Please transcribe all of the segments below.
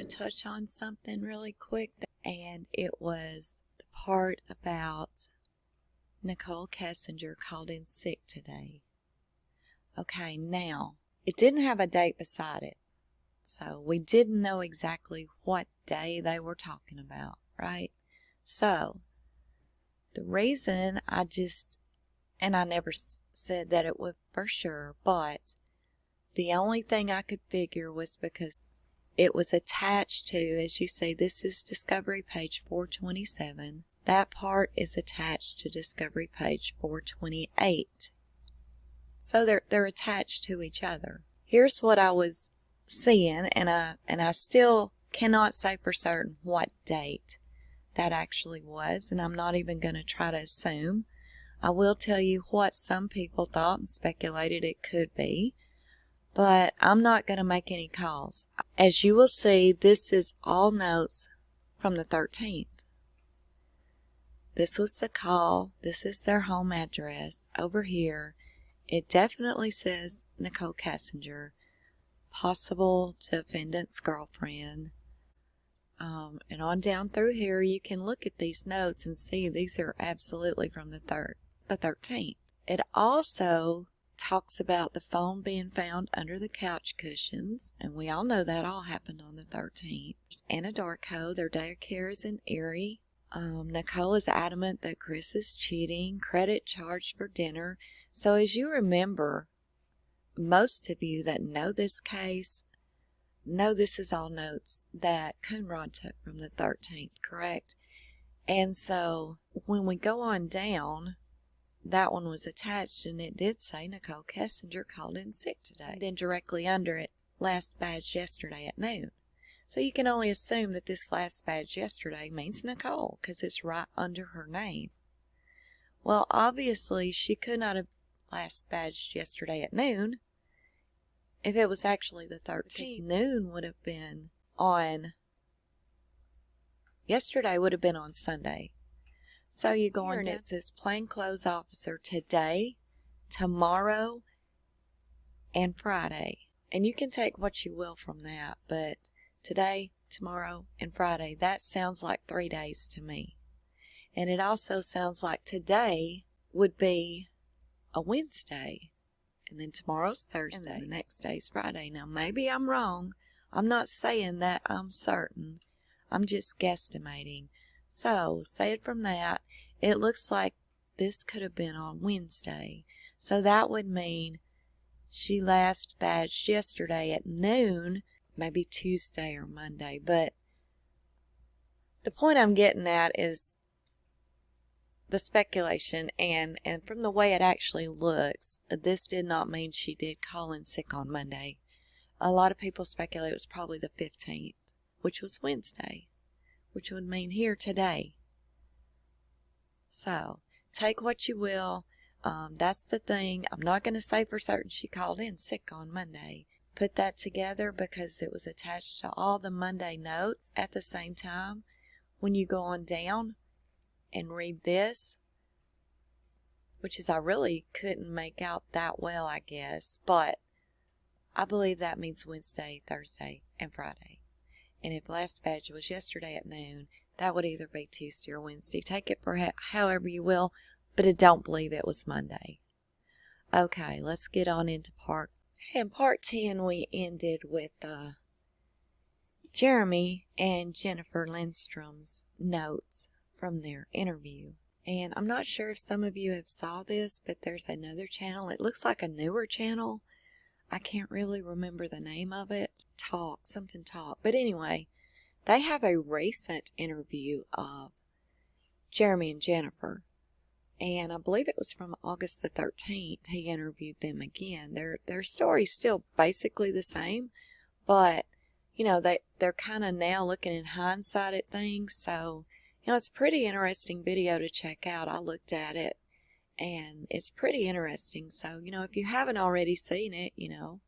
touch on something really quick, and it was the part about Nicole Kessinger called in sick today. Okay, now, it didn't have a date beside it, so we didn't know exactly what day they were talking about, right? So, the reason and I never said that it would for sure, but the only thing I could figure was because it was attached to, as you see, this is Discovery page 427. That part is attached to Discovery page 428. So they're attached to each other. Here's what I was seeing, and I still cannot say for certain what date that actually was, and I'm not even going to try to assume. I will tell you what some people thought and speculated it could be, but I'm not going to make any calls. As you will see, this is all notes from the 13th. This was the call. This is their home address. Over here, it definitely says Nicole Kessinger, possible defendant's girlfriend. And on down through here, you can look at these notes and see these are absolutely from the 13th. It also talks about the phone being found under the couch cushions, and we all know that all happened on the 13th. Anna Darko, their daycare is in Erie. Nicole is adamant that Chris is cheating, credit charged for dinner. So as you remember, most of you that know this case know this is all notes that Coonrod took from the 13th, correct? And so when we go on down, that one was attached, and it did say Nicole Kessinger called in sick today. And then directly under it, last badge yesterday at noon. So you can only assume that this last badge yesterday means Nicole, because it's right under her name. Well, obviously, she could not have last badged yesterday at noon if it was actually the 13th. Noon would have been on, yesterday would have been on Sunday. So you go on, and it says plainclothes officer today, tomorrow, and Friday. And you can take what you will from that, but today, tomorrow, and Friday, that sounds like 3 days to me. And it also sounds like today would be a Wednesday, and then tomorrow's Thursday, and the next day's Friday. Now, maybe I'm wrong. I'm not saying that I'm certain. I'm just guesstimating. So, say it from that. It looks like this could have been on Wednesday. So that would mean she last badged yesterday at noon, maybe Tuesday or Monday. But the point I'm getting at is the speculation, and from the way it actually looks, this did not mean she did call in sick on Monday. A lot of people speculate it was probably the 15th, which was Wednesday, which would mean here today. So, take what you will. That's the thing. I'm not going to say for certain she called in sick on Monday. Put that together because it was attached to all the Monday notes at the same time. When you go on down and read this, which is I really couldn't make out that well, I guess, but I believe that means Wednesday, Thursday, and Friday. And if last badge was yesterday at noon, that would either be Tuesday or Wednesday. Take it for however you will, but I don't believe it was Monday. Okay, let's get on into part. In part 10, we ended with Jeremy and Jennifer Lindstrom's notes from their interview. And I'm not sure if some of you have saw this, but there's another channel. It looks like a newer channel. I can't really remember the name of it. Something Talk. But anyway, they have a recent interview of Jeremy and Jennifer. And I believe it was from August the 13th. He interviewed them again. Their story's still basically the same, but, you know, they're kind of now looking in hindsight at things. So, you know, it's a pretty interesting video to check out. I looked at it, and it's pretty interesting. So, you know, if you haven't already seen it, you know,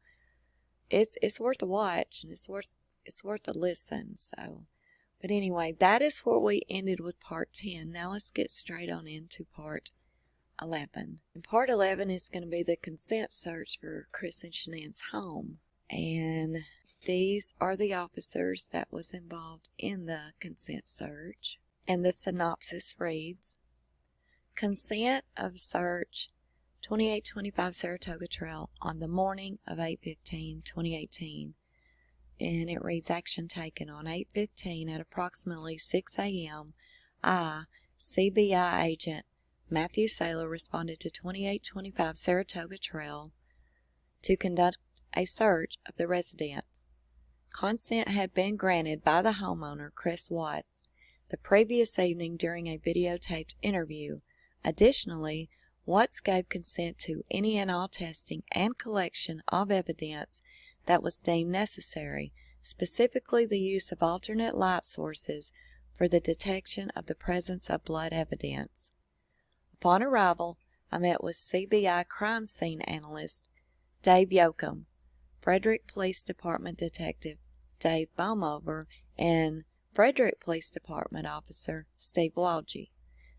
it's worth a watch, and it's worth a listen. So, but anyway, that is where we ended with part 10. Now let's get straight on into part 11. And part 11 is going to be the consent search for Chris and Shanann's home. And These are the officers that was involved in the consent search. And the synopsis reads, consent of search 2825 Saratoga Trail on the morning of 8/15/2018. And it reads, action taken on 8/15 at approximately 6 a.m. I, CBI agent Matthew Saylor, responded to 2825 Saratoga Trail to conduct a search of the residence. Consent had been granted by the homeowner, Chris Watts, the previous evening during a videotaped interview. Additionally, Watts gave consent to any and all testing and collection of evidence that was deemed necessary, specifically the use of alternate light sources for the detection of the presence of blood evidence. Upon arrival, I met with CBI crime scene analyst Dave Yoakum, Frederick Police Department Detective Dave Baumover, and Frederick Police Department Officer Steve Walgie.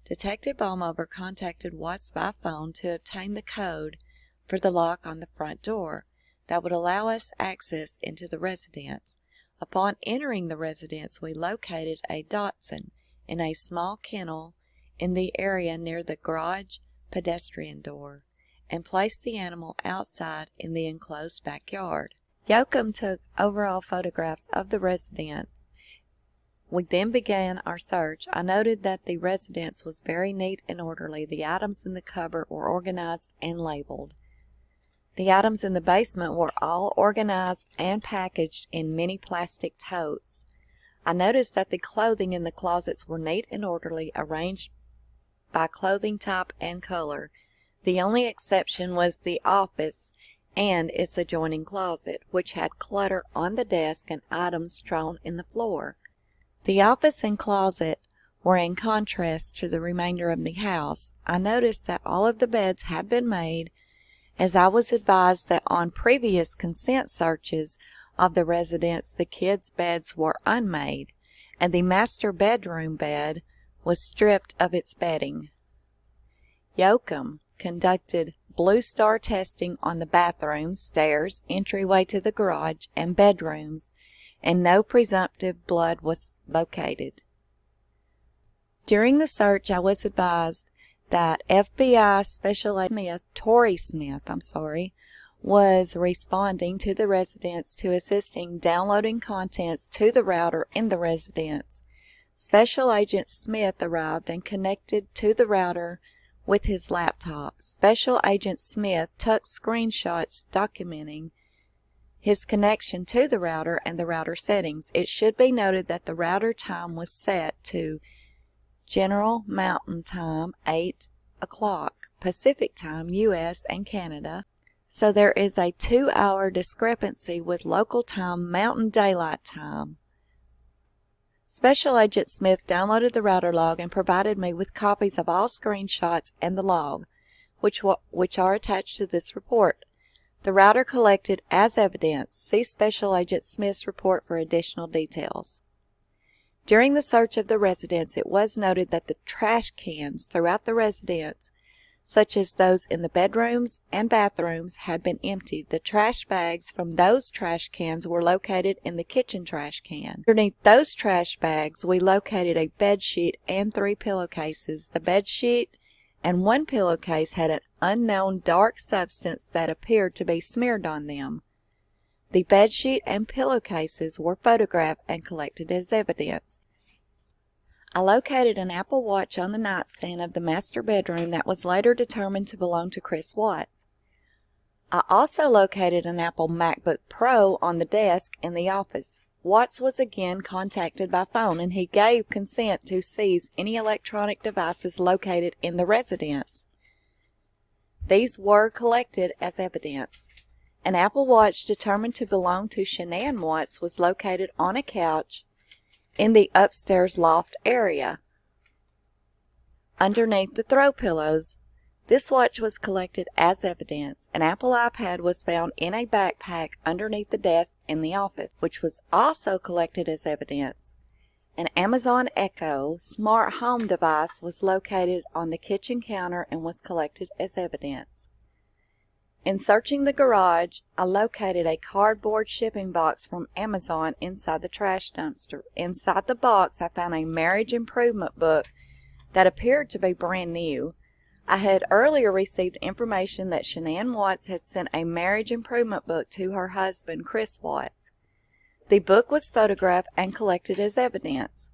Detective Baumover contacted Watts by phone to obtain the code for the lock on the front door that would allow us access into the residence. Upon entering the residence, we located a Dachshund in a small kennel in the area near the garage pedestrian door and placed the animal outside in the enclosed backyard. Yoakum took overall photographs of the residence. We then began our search. I noted that the residence was very neat and orderly. The items in the cupboard were organized and labeled. The items in the basement were all organized and packaged in many plastic totes. I noticed that the clothing in the closets were neat and orderly, arranged by clothing type and color. The only exception was the office and its adjoining closet, which had clutter on the desk and items strewn in the floor. The office and closet were in contrast to the remainder of the house. I noticed that all of the beds had been made, as I was advised that on previous consent searches of the residence the kids' beds were unmade, and the master bedroom bed was stripped of its bedding. Yoakum conducted Blue Star testing on the bathrooms, stairs, entryway to the garage, and bedrooms, and no presumptive blood was located. During the search, I was advised that FBI Special Agent Tory Smith, was responding to the residence to assisting downloading contents to the router in the residence. Special Agent Smith arrived and connected to the router with his laptop. Special Agent Smith took screenshots documenting his connection to the router and the router settings. It should be noted that the router time was set to General Mountain Time, 8 o'clock, Pacific Time, U.S. and Canada, so there is a 2-hour discrepancy with local time, Mountain Daylight Time. Special Agent Smith downloaded the router log and provided me with copies of all screenshots and the log, which are attached to this report. The router collected as evidence. See Special Agent Smith's report for additional details. During the search of the residence, it was noted that the trash cans throughout the residence, such as those in the bedrooms and bathrooms, had been emptied. The trash bags from those trash cans were located in the kitchen trash can. Underneath those trash bags, we located a bed sheet and 3 pillowcases. The bed sheet and 1 pillowcase had an unknown dark substance that appeared to be smeared on them. The bedsheet and pillowcases were photographed and collected as evidence. I located an Apple Watch on the nightstand of the master bedroom that was later determined to belong to Chris Watts. I also located an Apple MacBook Pro on the desk in the office. Watts was again contacted by phone, and he gave consent to seize any electronic devices located in the residence. These were collected as evidence. An Apple Watch determined to belong to Shanann Watts was located on a couch in the upstairs loft area, underneath the throw pillows. This watch was collected as evidence. An Apple iPad was found in a backpack underneath the desk in the office, which was also collected as evidence. An Amazon Echo smart home device was located on the kitchen counter and was collected as evidence. In searching the garage, I located a cardboard shipping box from Amazon inside the trash dumpster. Inside the box, I found a marriage improvement book that appeared to be brand new. I had earlier received information that Shanann Watts had sent a marriage improvement book to her husband, Chris Watts. The book was photographed and collected as evidence.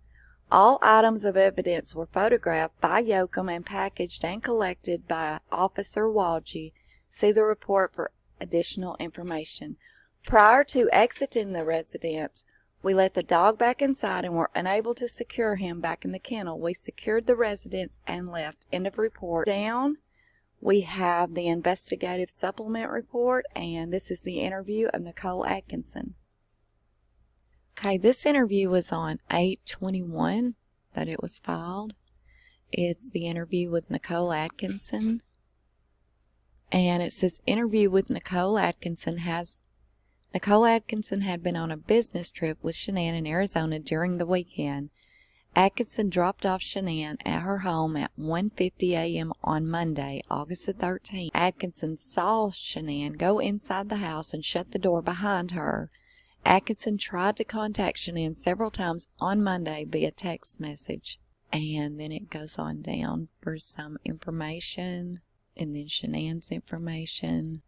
All items of evidence were photographed by Yoakum and packaged and collected by Officer Walgie. See the report for additional information. Prior to exiting the residence, we let the dog back inside and were unable to secure him back in the kennel. We secured the residence and left. End of report. Down, we have the investigative supplement report, and this is the interview of Nicole Atkinson. Okay, this interview was on 8/21 that it was filed. It's the interview with Nicole Atkinson. And it says interview with Nicole Atkinson Nicole Atkinson had been on a business trip with Shanann in Arizona during the weekend. Atkinson dropped off Shanann at her home at 1:50 a.m. on Monday, August the 13th. Atkinson saw Shanann go inside the house and shut the door behind her. Atkinson tried to contact Shanann several times on Monday via text message. And then it goes on down for some information, and then Shanann's information.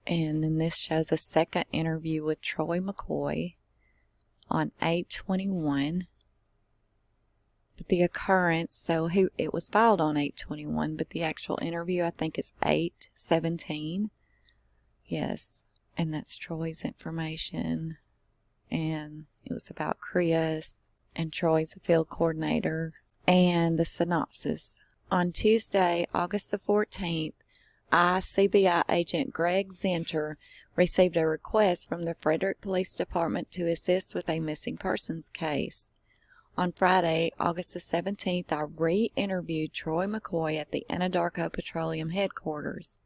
And then this shows a second interview with Troy McCoy on 8/21. But the occurrence, so it was filed on 8/21, but the actual interview I think is 8/17. Yes, and that's Troy's information. And it was about Chris, and Troy's a field coordinator. And the synopsis. On Tuesday, August the 14th, CBI agent Greg Zinter received a request from the Frederick Police Department to assist with a missing persons case. On Friday, August the 17th, I re-interviewed Troy McCoy at the Anadarko Petroleum headquarters.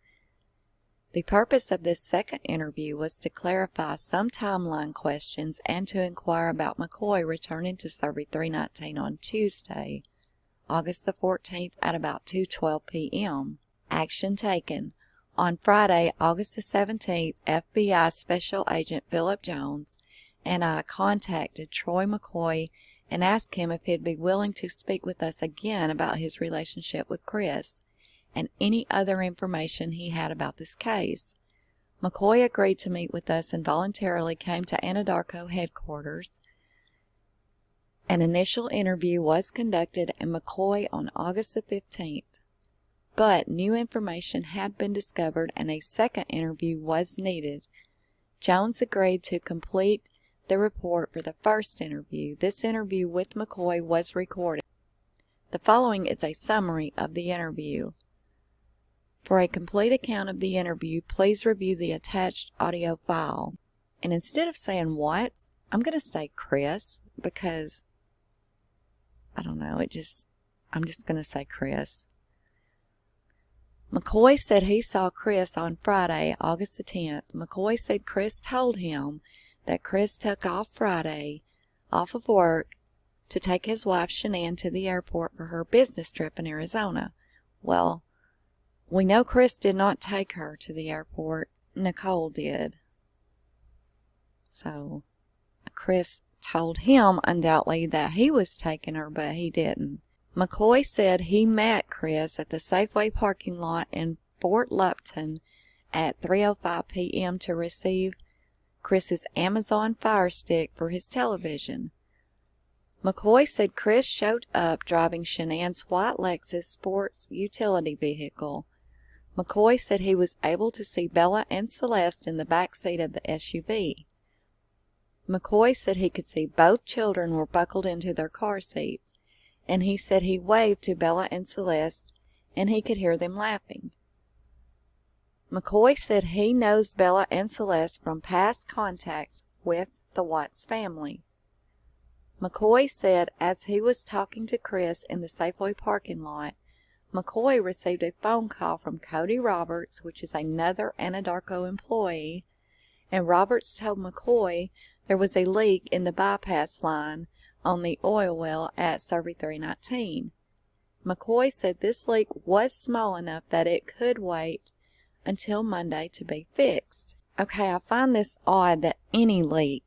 The purpose of this second interview was to clarify some timeline questions and to inquire about McCoy returning to Survey 319 on Tuesday, August the 14th at about 2:12 p.m. Action taken. On Friday, August the 17th, FBI Special Agent Philip Jones and I contacted Troy McCoy and asked him if he'd be willing to speak with us again about his relationship with Chris and any other information he had about this case. McCoy agreed to meet with us and voluntarily came to Anadarko headquarters. An initial interview was conducted and McCoy on August the 15th. But new information had been discovered and a second interview was needed. Jones agreed to complete the report for the first interview. This interview with McCoy was recorded. The following is a summary of the interview. For a complete account of the interview, please review the attached audio file. And instead of saying Watts, I'm going to say Chris because, I don't know, I'm just going to say Chris. McCoy said he saw Chris on Friday, August the 10th. McCoy said Chris told him that Chris took off Friday, off of work, to take his wife Shanann to the airport for her business trip in Arizona. Well, we know Chris did not take her to the airport. Nicole did. So, Chris told him undoubtedly that he was taking her, but he didn't. McCoy said he met Chris at the Safeway parking lot in Fort Lupton at 3:05 p.m. to receive Chris's Amazon Fire Stick for his television. McCoy said Chris showed up driving Shanann's white Lexus sports utility vehicle. McCoy said he was able to see Bella and Celeste in the back seat of the SUV. McCoy said he could see both children were buckled into their car seats, and he said he waved to Bella and Celeste, and he could hear them laughing. McCoy said he knows Bella and Celeste from past contacts with the Watts family. McCoy said as he was talking to Chris in the Safeway parking lot, McCoy received a phone call from Cody Roberts, which is another Anadarko employee, and Roberts told McCoy there was a leak in the bypass line on the oil well at Survey 319. McCoy said this leak was small enough that it could wait until Monday to be fixed. Okay, I find this odd that any leak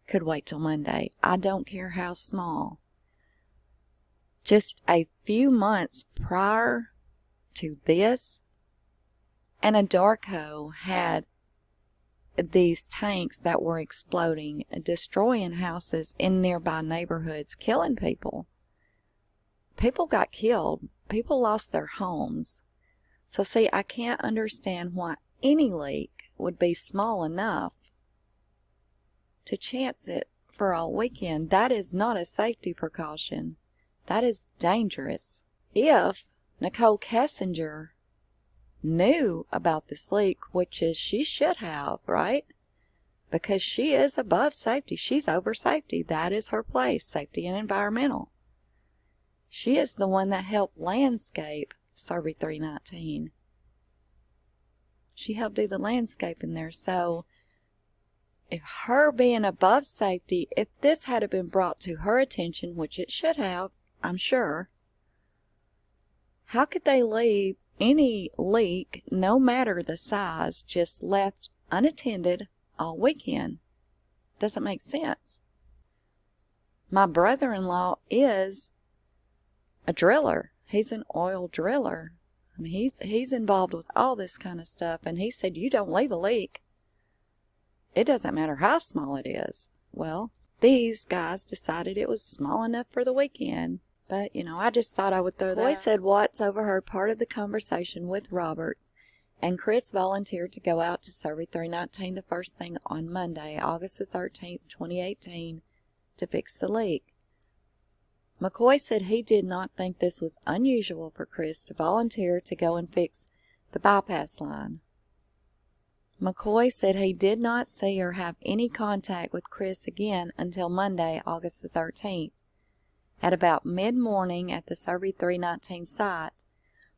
could wait till Monday. I don't care how small. Just a few months prior to this, Anadarko had these tanks that were exploding, destroying houses in nearby neighborhoods, killing people. People got killed. People lost their homes. So see, I can't understand why any leak would be small enough to chance it for all weekend. That is not a safety precaution. That is dangerous. If Nicole Kessinger knew about this leak, which is she should have, right? Because she is above safety. She's over safety. That is her place, safety and environmental. She is the one that helped landscape Survey 319. She helped do the landscaping there. So if her being above safety, if this had been brought to her attention, which it should have, I'm sure, how could they leave any leak, no matter the size, just left unattended all weekend? Doesn't make sense. My brother-in-law is a driller. He's an oil driller. I mean, he's involved with all this kind of stuff, and he said, you don't leave a leak. It doesn't matter how small it is. Well, these guys decided it was small enough for the weekend. But, I just thought I would throw that. McCoy said Watts overheard part of the conversation with Roberts, and Chris volunteered to go out to Survey 319 the first thing on Monday, August the 13th, 2018, to fix the leak. McCoy said he did not think this was unusual for Chris to volunteer to go and fix the bypass line. McCoy said he did not see or have any contact with Chris again until Monday, August the 13th. At about mid-morning at the Survey 319 site,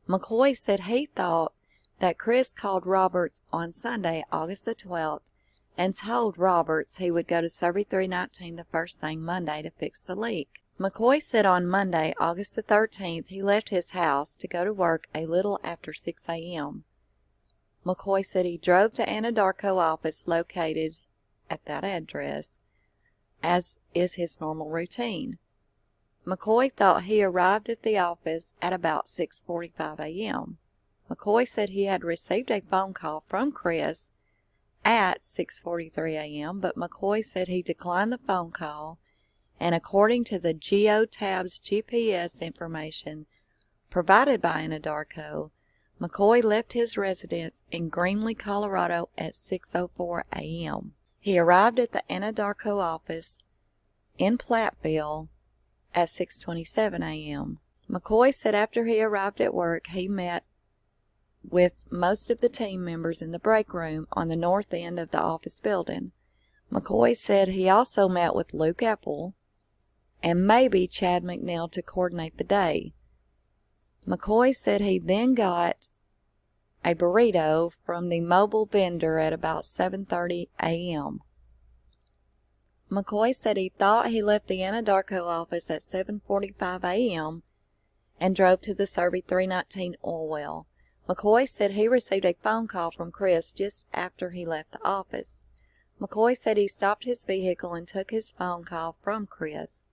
McCoy said he thought that Chris called Roberts on Sunday, August the 12th, and told Roberts he would go to Survey 319 the first thing Monday to fix the leak. McCoy said on Monday, August the 13th, he left his house to go to work a little after 6 a.m. McCoy said he drove to Anadarko office located at that address, as is his normal routine. McCoy thought he arrived at the office at about 6:45 a.m. McCoy said he had received a phone call from Chris at 6:43 a.m., but McCoy said he declined the phone call, and according to the Geotab's GPS information provided by Anadarko, McCoy left his residence in Greenlee, Colorado at 6:04 a.m. He arrived at the Anadarko office in Platteville at 6:27 a.m. McCoy said after he arrived at work, he met with most of the team members in the break room on the north end of the office building. McCoy said he also met with Luke Apple and maybe Chad McNeil to coordinate the day. McCoy said he then got a burrito from the mobile vendor at about 7:30 a.m. McCoy said he thought he left the Anadarko office at 7:45 a.m. and drove to the Survey 319 oil well. McCoy said he received a phone call from Chris just after he left the office. McCoy said he stopped his vehicle and took his phone call from Chris.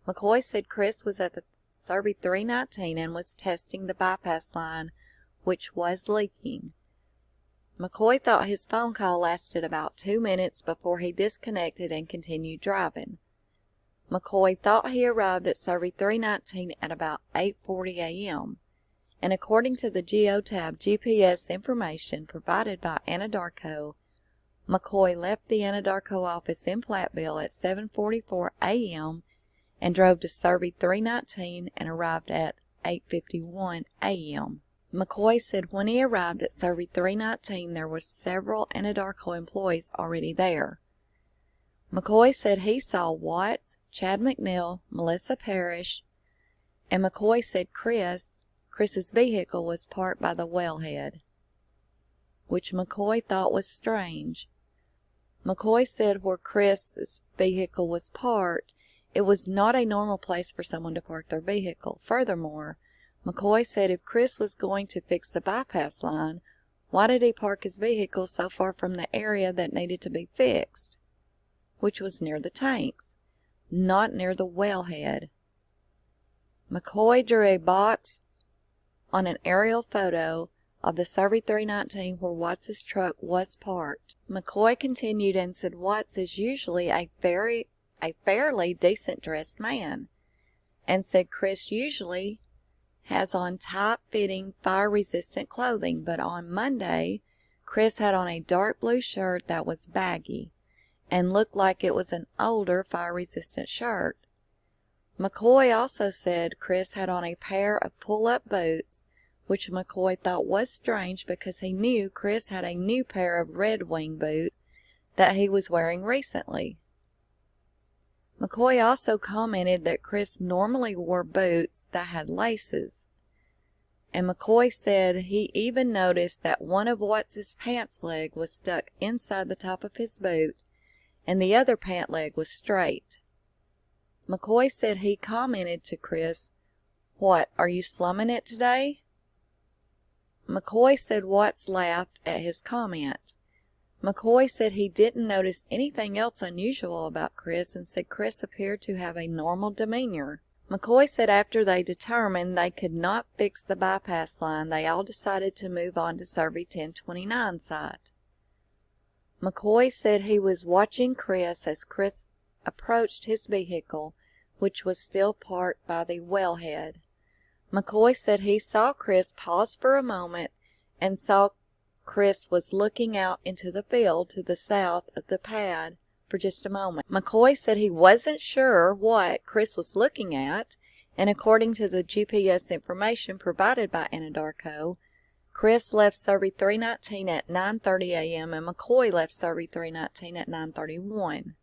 McCoy said Chris was at the Survey 319 and was testing the bypass line, which was leaking. McCoy thought his phone call lasted about 2 minutes before he disconnected and continued driving. McCoy thought he arrived at Survey 319 at about 8:40 a.m., and according to the Geotab GPS information provided by Anadarko, McCoy left the Anadarko office in Platteville at 7:44 a.m. and drove to Survey 319 and arrived at 8:51 a.m. McCoy said when he arrived at Survey 319, there were several Anadarko employees already there. McCoy said he saw Watts, Chad McNeil, Melissa Parrish, and McCoy said Chris's vehicle was parked by the wellhead, which McCoy thought was strange. McCoy said where Chris's vehicle was parked, it was not a normal place for someone to park their vehicle. Furthermore, McCoy said if Chris was going to fix the bypass line, why did he park his vehicle so far from the area that needed to be fixed, which was near the tanks, not near the wellhead? McCoy drew a box on an aerial photo of the Survey 319 where Watts' truck was parked. McCoy continued and said Watts is usually a fairly decent dressed man, and said Chris usually has on tight-fitting, fire-resistant clothing, but on Monday, Chris had on a dark blue shirt that was baggy and looked like it was an older, fire-resistant shirt. McCoy also said Chris had on a pair of pull-up boots, which McCoy thought was strange because he knew Chris had a new pair of Red Wing boots that he was wearing recently. McCoy also commented that Chris normally wore boots that had laces, and McCoy said he even noticed that one of Watts' pants leg was stuck inside the top of his boot, and the other pant leg was straight. McCoy said he commented to Chris, "What, are you slumming it today?" McCoy said Watts laughed at his comment. McCoy said he didn't notice anything else unusual about Chris and said Chris appeared to have a normal demeanor. McCoy said after they determined they could not fix the bypass line, they all decided to move on to Survey 1029 site. McCoy said he was watching Chris as Chris approached his vehicle, which was still parked by the wellhead. McCoy said he saw Chris pause for a moment and saw Chris was looking out into the field to the south of the pad for just a moment. McCoy said he wasn't sure what Chris was looking at, and according to the GPS information provided by Anadarko, Chris left Survey 319 at 9:30 a.m. and McCoy left Survey 319 at 9:31.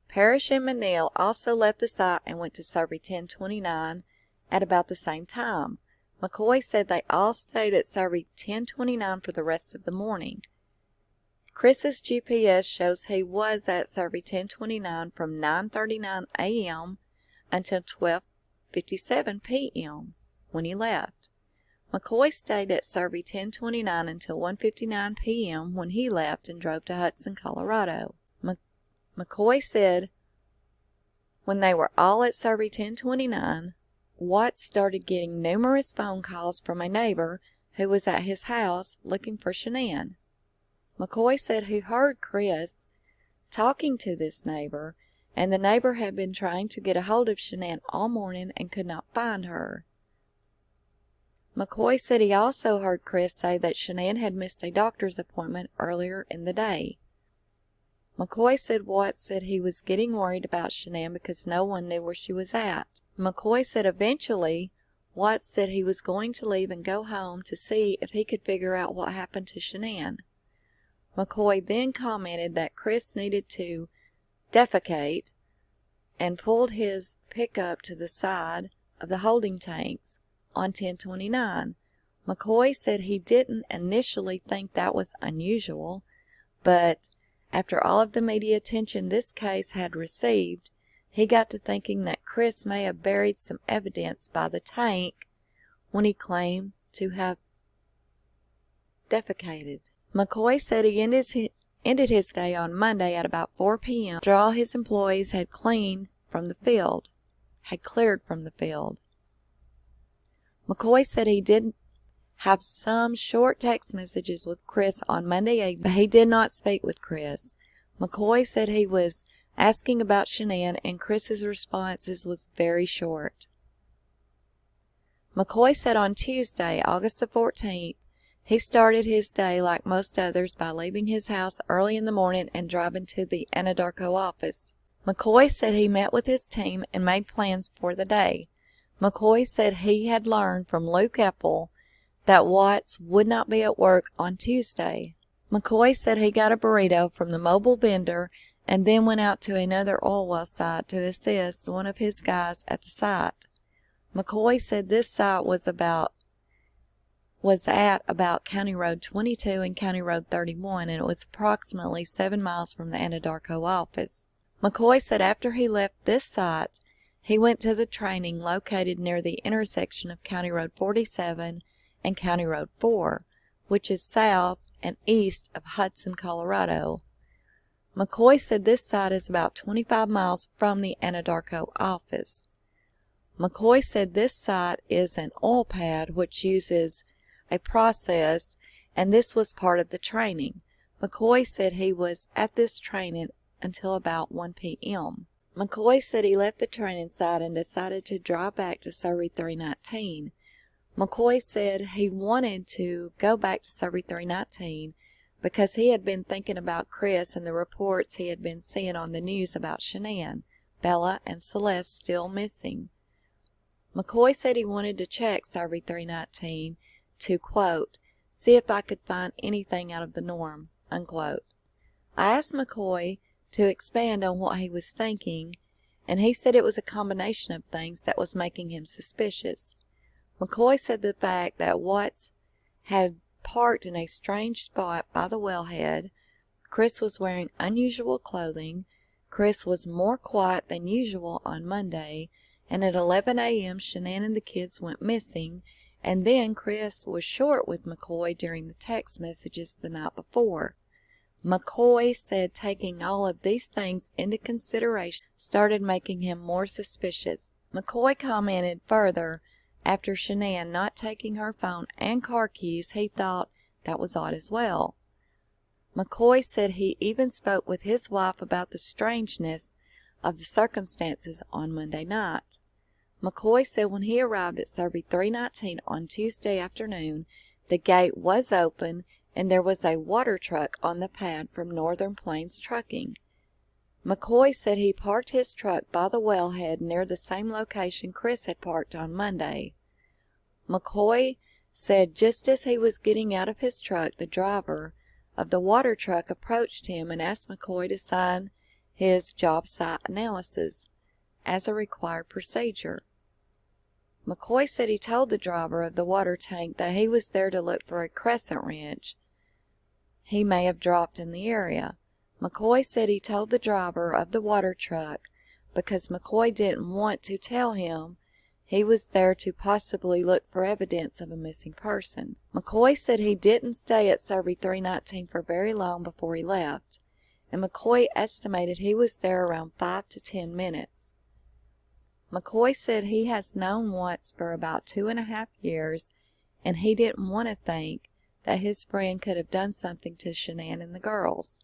Parrish and McNeil also left the site and went to Survey 1029 at about the same time. McCoy said they all stayed at Survey 1029 for the rest of the morning. Chris's GPS shows he was at Survey 1029 from 9:39 a.m. until 12:57 p.m. when he left. McCoy stayed at Survey 1029 until 1:59 p.m. when he left and drove to Hudson, Colorado. McCoy said when they were all at Survey 1029, Watts started getting numerous phone calls from a neighbor who was at his house looking for Shanann. McCoy said he heard Chris talking to this neighbor, and the neighbor had been trying to get a hold of Shanann all morning and could not find her. McCoy said he also heard Chris say that Shanann had missed a doctor's appointment earlier in the day. McCoy said Watts said he was getting worried about Shanann because no one knew where she was at. McCoy said eventually Watts said he was going to leave and go home to see if he could figure out what happened to Shanann. McCoy then commented that Chris needed to defecate and pulled his pickup to the side of the holding tanks on 1029. McCoy said he didn't initially think that was unusual, but after all of the media attention this case had received, he got to thinking that Chris may have buried some evidence by the tank when he claimed to have defecated. McCoy said he ended his day on Monday at about 4 p.m. after all his employees had cleared from the field. McCoy said he did have some short text messages with Chris on Monday evening, but he did not speak with Chris. McCoy said he was asking about Shanann, and Chris's responses was very short. McCoy said on Tuesday, August the 14th, he started his day like most others by leaving his house early in the morning and driving to the Anadarko office. McCoy said he met with his team and made plans for the day. McCoy said he had learned from Luke Epple that Watts would not be at work on Tuesday. McCoy said he got a burrito from the mobile vendor and then went out to another oil well site to assist one of his guys at the site. McCoy said this site was at about County Road 22 and County Road 31, and it was approximately 7 miles from the Anadarko office. McCoy said after he left this site, He went to the training located near the intersection of County Road 47 and County Road 4, which is south and east of Hudson, Colorado. McCoy said this site is about 25 miles from the Anadarko office. McCoy said this site is an oil pad which uses a process, and this was part of the training. McCoy said he was at this training until about 1 p.m. McCoy said he left the training site and decided to drive back to Surrey 319. McCoy said he wanted to go back to Surrey 319 because he had been thinking about Chris and the reports he had been seeing on the news about Shanann, Bella, and Celeste still missing. McCoy said he wanted to check Survey 319 to, quote, see if I could find anything out of the norm, unquote. I asked McCoy to expand on what he was thinking, and he said it was a combination of things that was making him suspicious. McCoy said the fact that Watts had parked in a strange spot by the wellhead, Chris was wearing unusual clothing, Chris was more quiet than usual on Monday, and at 11 a.m. Shanann and the kids went missing, and then Chris was short with McCoy during the text messages the night before. McCoy said taking all of these things into consideration started making him more suspicious. McCoy commented further, after Shanann not taking her phone and car keys, he thought that was odd as well. McCoy said he even spoke with his wife about the strangeness of the circumstances on Monday night. McCoy said when he arrived at Survey 319 on Tuesday afternoon, the gate was open and there was a water truck on the pad from Northern Plains Trucking. McCoy said he parked his truck by the wellhead near the same location Chris had parked on Monday. McCoy said just as he was getting out of his truck, the driver of the water truck approached him and asked McCoy to sign his job site analysis as a required procedure. McCoy said he told the driver of the water tank that he was there to look for a crescent wrench he may have dropped in the area. McCoy said he told the driver of the water truck because McCoy didn't want to tell him he was there to possibly look for evidence of a missing person. McCoy said he didn't stay at Survey 319 for very long before he left, and McCoy estimated he was there around 5 to 10 minutes. McCoy said he has known Watts for about 2.5 years, and he didn't want to think that his friend could have done something to Shanann and the girls.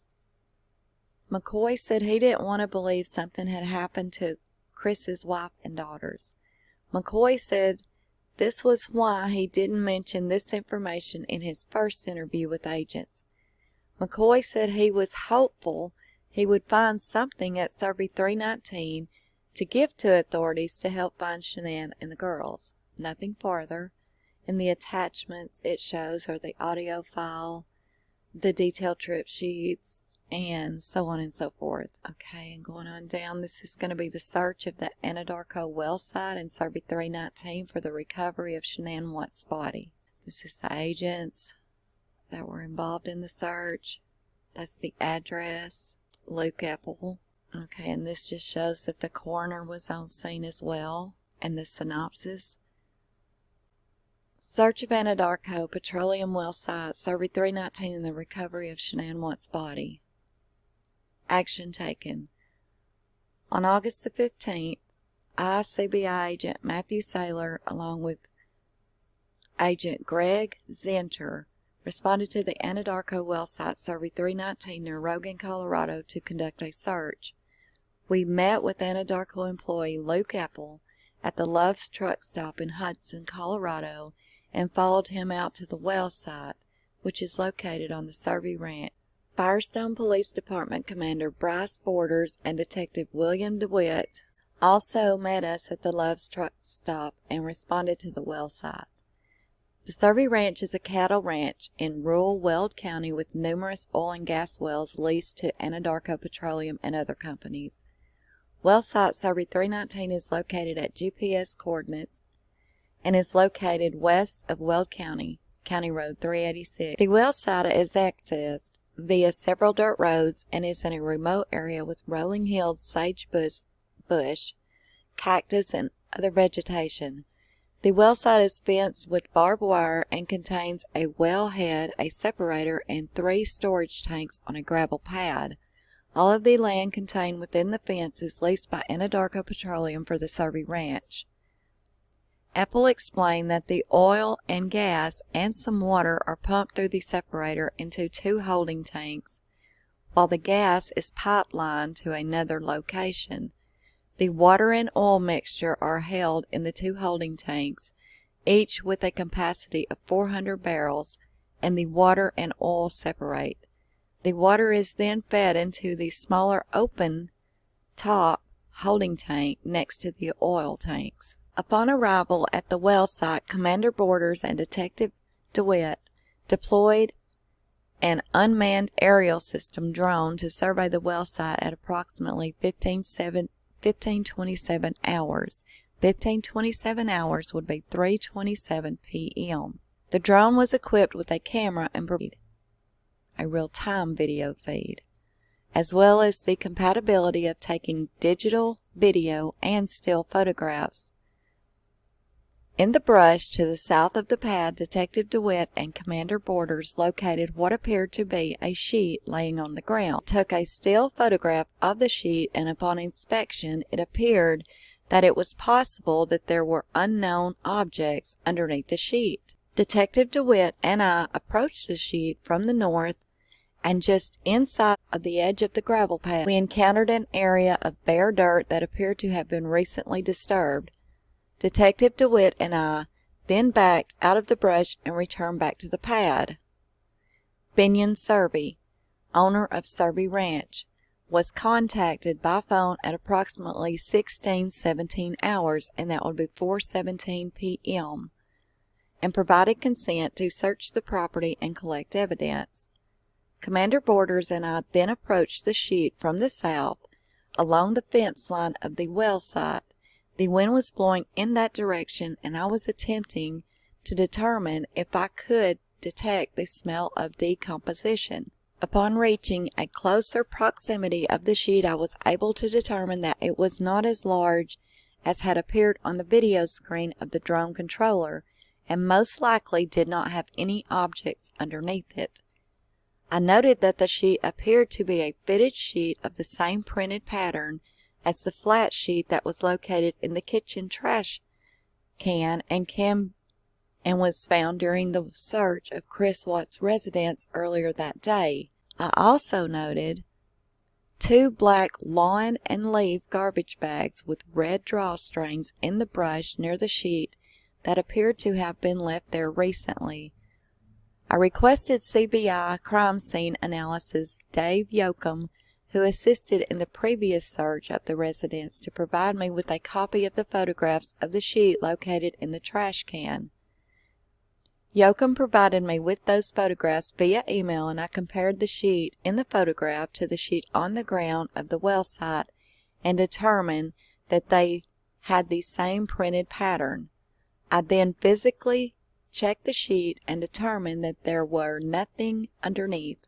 McCoy said he didn't want to believe something had happened to Chris's wife and daughters. McCoy said this was why he didn't mention this information in his first interview with agents. McCoy said he was hopeful he would find something at Survey 319 to give to authorities to help find Shanann and the girls. Nothing farther. In the attachments it shows are the audio file, the detailed trip sheets, and so on and so forth. Okay, and going on down, this is going to be the search of the Anadarko well site in Survey 319 for the recovery of Shanann Watts' body. This is the agents that were involved in the search. That's the address, Luke Epple. Okay, and this just shows that the coroner was on scene as well, and the synopsis. Search of Anadarko petroleum well site, Survey 319, and the recovery of Shanann Watts' body. Action taken. On August the 15th, ICBI agent Matthew Saylor, along with agent Greg Zenter, responded to the Anadarko well site, Survey 319, near Rogan, Colorado, to conduct a search. We met with Anadarko employee Luke Epple at the Love's truck stop in Hudson, Colorado, and followed him out to the well site, which is located on the Survey Ranch. Firestone Police Department Commander Bryce Borders and Detective William DeWitt also met us at the Love's truck stop and responded to the well site. The Survey Ranch is a cattle ranch in rural Weld County with numerous oil and gas wells leased to Anadarko Petroleum and other companies. Well site Survey 319 is located at GPS coordinates and is located west of Weld County, County Road 386. The well site is accessed via several dirt roads and is in a remote area with rolling hills, sagebrush, cactus, and other vegetation. The well site is fenced with barbed wire and contains a well head, a separator, and 3 storage tanks on a gravel pad. All of the land contained within the fence is leased by Anadarko Petroleum for the Survey Ranch. Apple explained that the oil and gas and some water are pumped through the separator into 2 holding tanks, while the gas is pipelined to another location. The water and oil mixture are held in the 2 holding tanks, each with a capacity of 400 barrels, and the water and oil separate. The water is then fed into the smaller open top holding tank next to the oil tanks. Upon arrival at the well site, Commander Borders and Detective DeWitt deployed an unmanned aerial system drone to survey the well site at approximately 15:27 hours. 15:27 hours would be 3:27 p.m. The drone was equipped with a camera and a real-time video feed, as well as the compatibility of taking digital, video, and still photographs. In the brush to the south of the pad, Detective DeWitt and Commander Borders located what appeared to be a sheet laying on the ground. Took a still photograph of the sheet, and upon inspection it appeared that it was possible that there were unknown objects underneath the sheet. Detective DeWitt and I approached the sheet from the north, and just inside of the edge of the gravel pad, we encountered an area of bare dirt that appeared to have been recently disturbed. Detective DeWitt and I then backed out of the brush and returned back to the pad. Binion Survey, owner of Survey Ranch, was contacted by phone at approximately 16:17 hours, and that would be 4:17 p.m., and provided consent to search the property and collect evidence. Commander Borders and I then approached the sheet from the south along the fence line of the well site. The wind was blowing in that direction, and I was attempting to determine if I could detect the smell of decomposition. Upon reaching a closer proximity of the sheet, I was able to determine that it was not as large as had appeared on the video screen of the drone controller, and most likely did not have any objects underneath it. I noted that the sheet appeared to be a fitted sheet of the same printed pattern as the flat sheet that was located in the kitchen trash can and was found during the search of Chris Watts' residence earlier that day. I also noted 2 black lawn and leaf garbage bags with red drawstrings in the brush near the sheet that appeared to have been left there recently. I requested CBI crime scene analysis Dave Yoakum, who assisted in the previous search of the residence, to provide me with a copy of the photographs of the sheet located in the trash can. Yoakum provided me with those photographs via email, and I compared the sheet in the photograph to the sheet on the ground of the well site and determined that they had the same printed pattern. I then physically checked the sheet and determined that there were nothing underneath.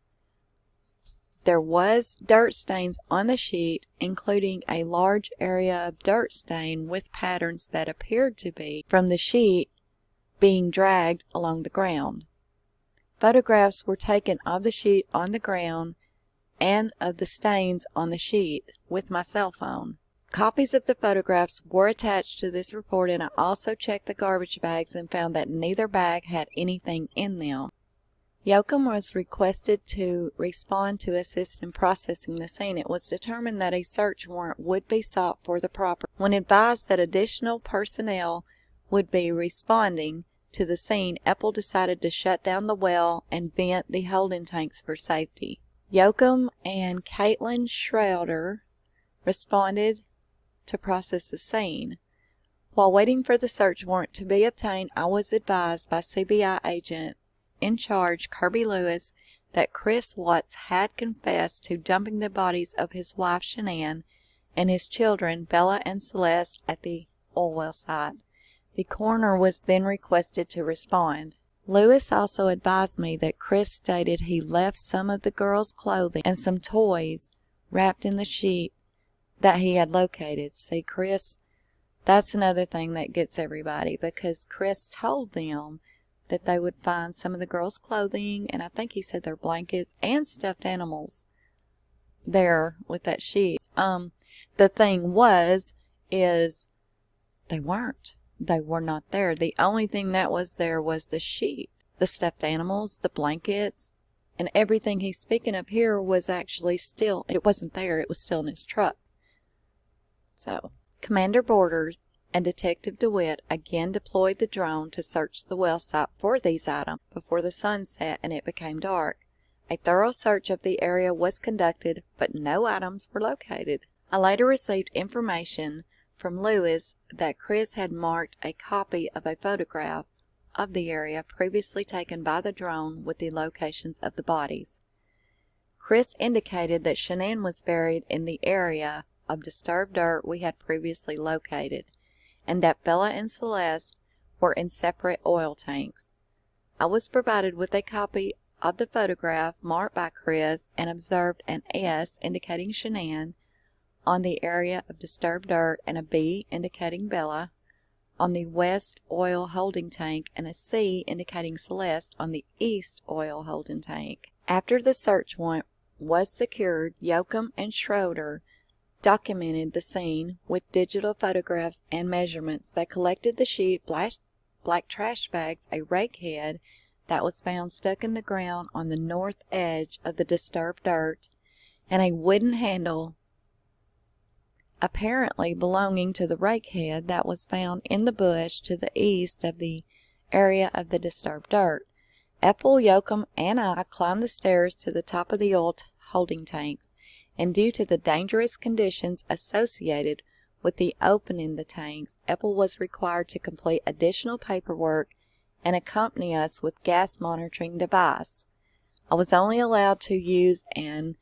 There was dirt stains on the sheet, including a large area of dirt stain with patterns that appeared to be from the sheet being dragged along the ground. Photographs were taken of the sheet on the ground and of the stains on the sheet with my cell phone. Copies of the photographs were attached to this report, and I also checked the garbage bags and found that neither bag had anything in them. Yoakum was requested to respond to assist in processing the scene. It was determined that a search warrant would be sought for the property. When advised that additional personnel would be responding to the scene, Apple decided to shut down the well and vent the holding tanks for safety. Yoakum and Caitlin Schroeder responded to process the scene. While waiting for the search warrant to be obtained, I was advised by CBI agent in charge Kirby Lewis that Chris Watts had confessed to dumping the bodies of his wife Shanann and his children Bella and Celeste at the oil well site. The coroner was then requested to respond. Lewis also advised me that Chris stated he left some of the girls' clothing and some toys wrapped in the sheet that he had located. See, Chris That's another thing that gets everybody, because Chris told them that they would find some of the girls' clothing, and I think he said their blankets and stuffed animals there with that sheet. The thing is they weren't. They were not there. The only thing that was there was the sheet. The stuffed animals, the blankets, and everything he's speaking of here was actually still, it wasn't there, it was still in his truck. So, Commander Borders and Detective DeWitt again deployed the drone to search the well site for these items before the sun set and it became dark. A thorough search of the area was conducted, but no items were located. I later received information from Lewis that Chris had marked a copy of a photograph of the area previously taken by the drone with the locations of the bodies. Chris indicated that Shanann was buried in the area of disturbed dirt we had previously located, and that Bella and Celeste were in separate oil tanks. I was provided with a copy of the photograph marked by Chris and observed an S indicating Shanann on the area of disturbed dirt and a B indicating Bella on the west oil holding tank and a C indicating Celeste on the east oil holding tank. After the search warrant was secured, Yoakum and Schroeder documented the scene with digital photographs and measurements. They collected the sheet, black trash bags, a rake head that was found stuck in the ground on the north edge of the disturbed dirt, and a wooden handle apparently belonging to the rake head that was found in the bush to the east of the area of the disturbed dirt. Ethel, Yoakum, and I climbed the stairs to the top of the oil holding tanks, and due to the dangerous conditions associated with the opening the tanks, Ethel was required to complete additional paperwork and accompany us with gas monitoring device. I was only allowed to use an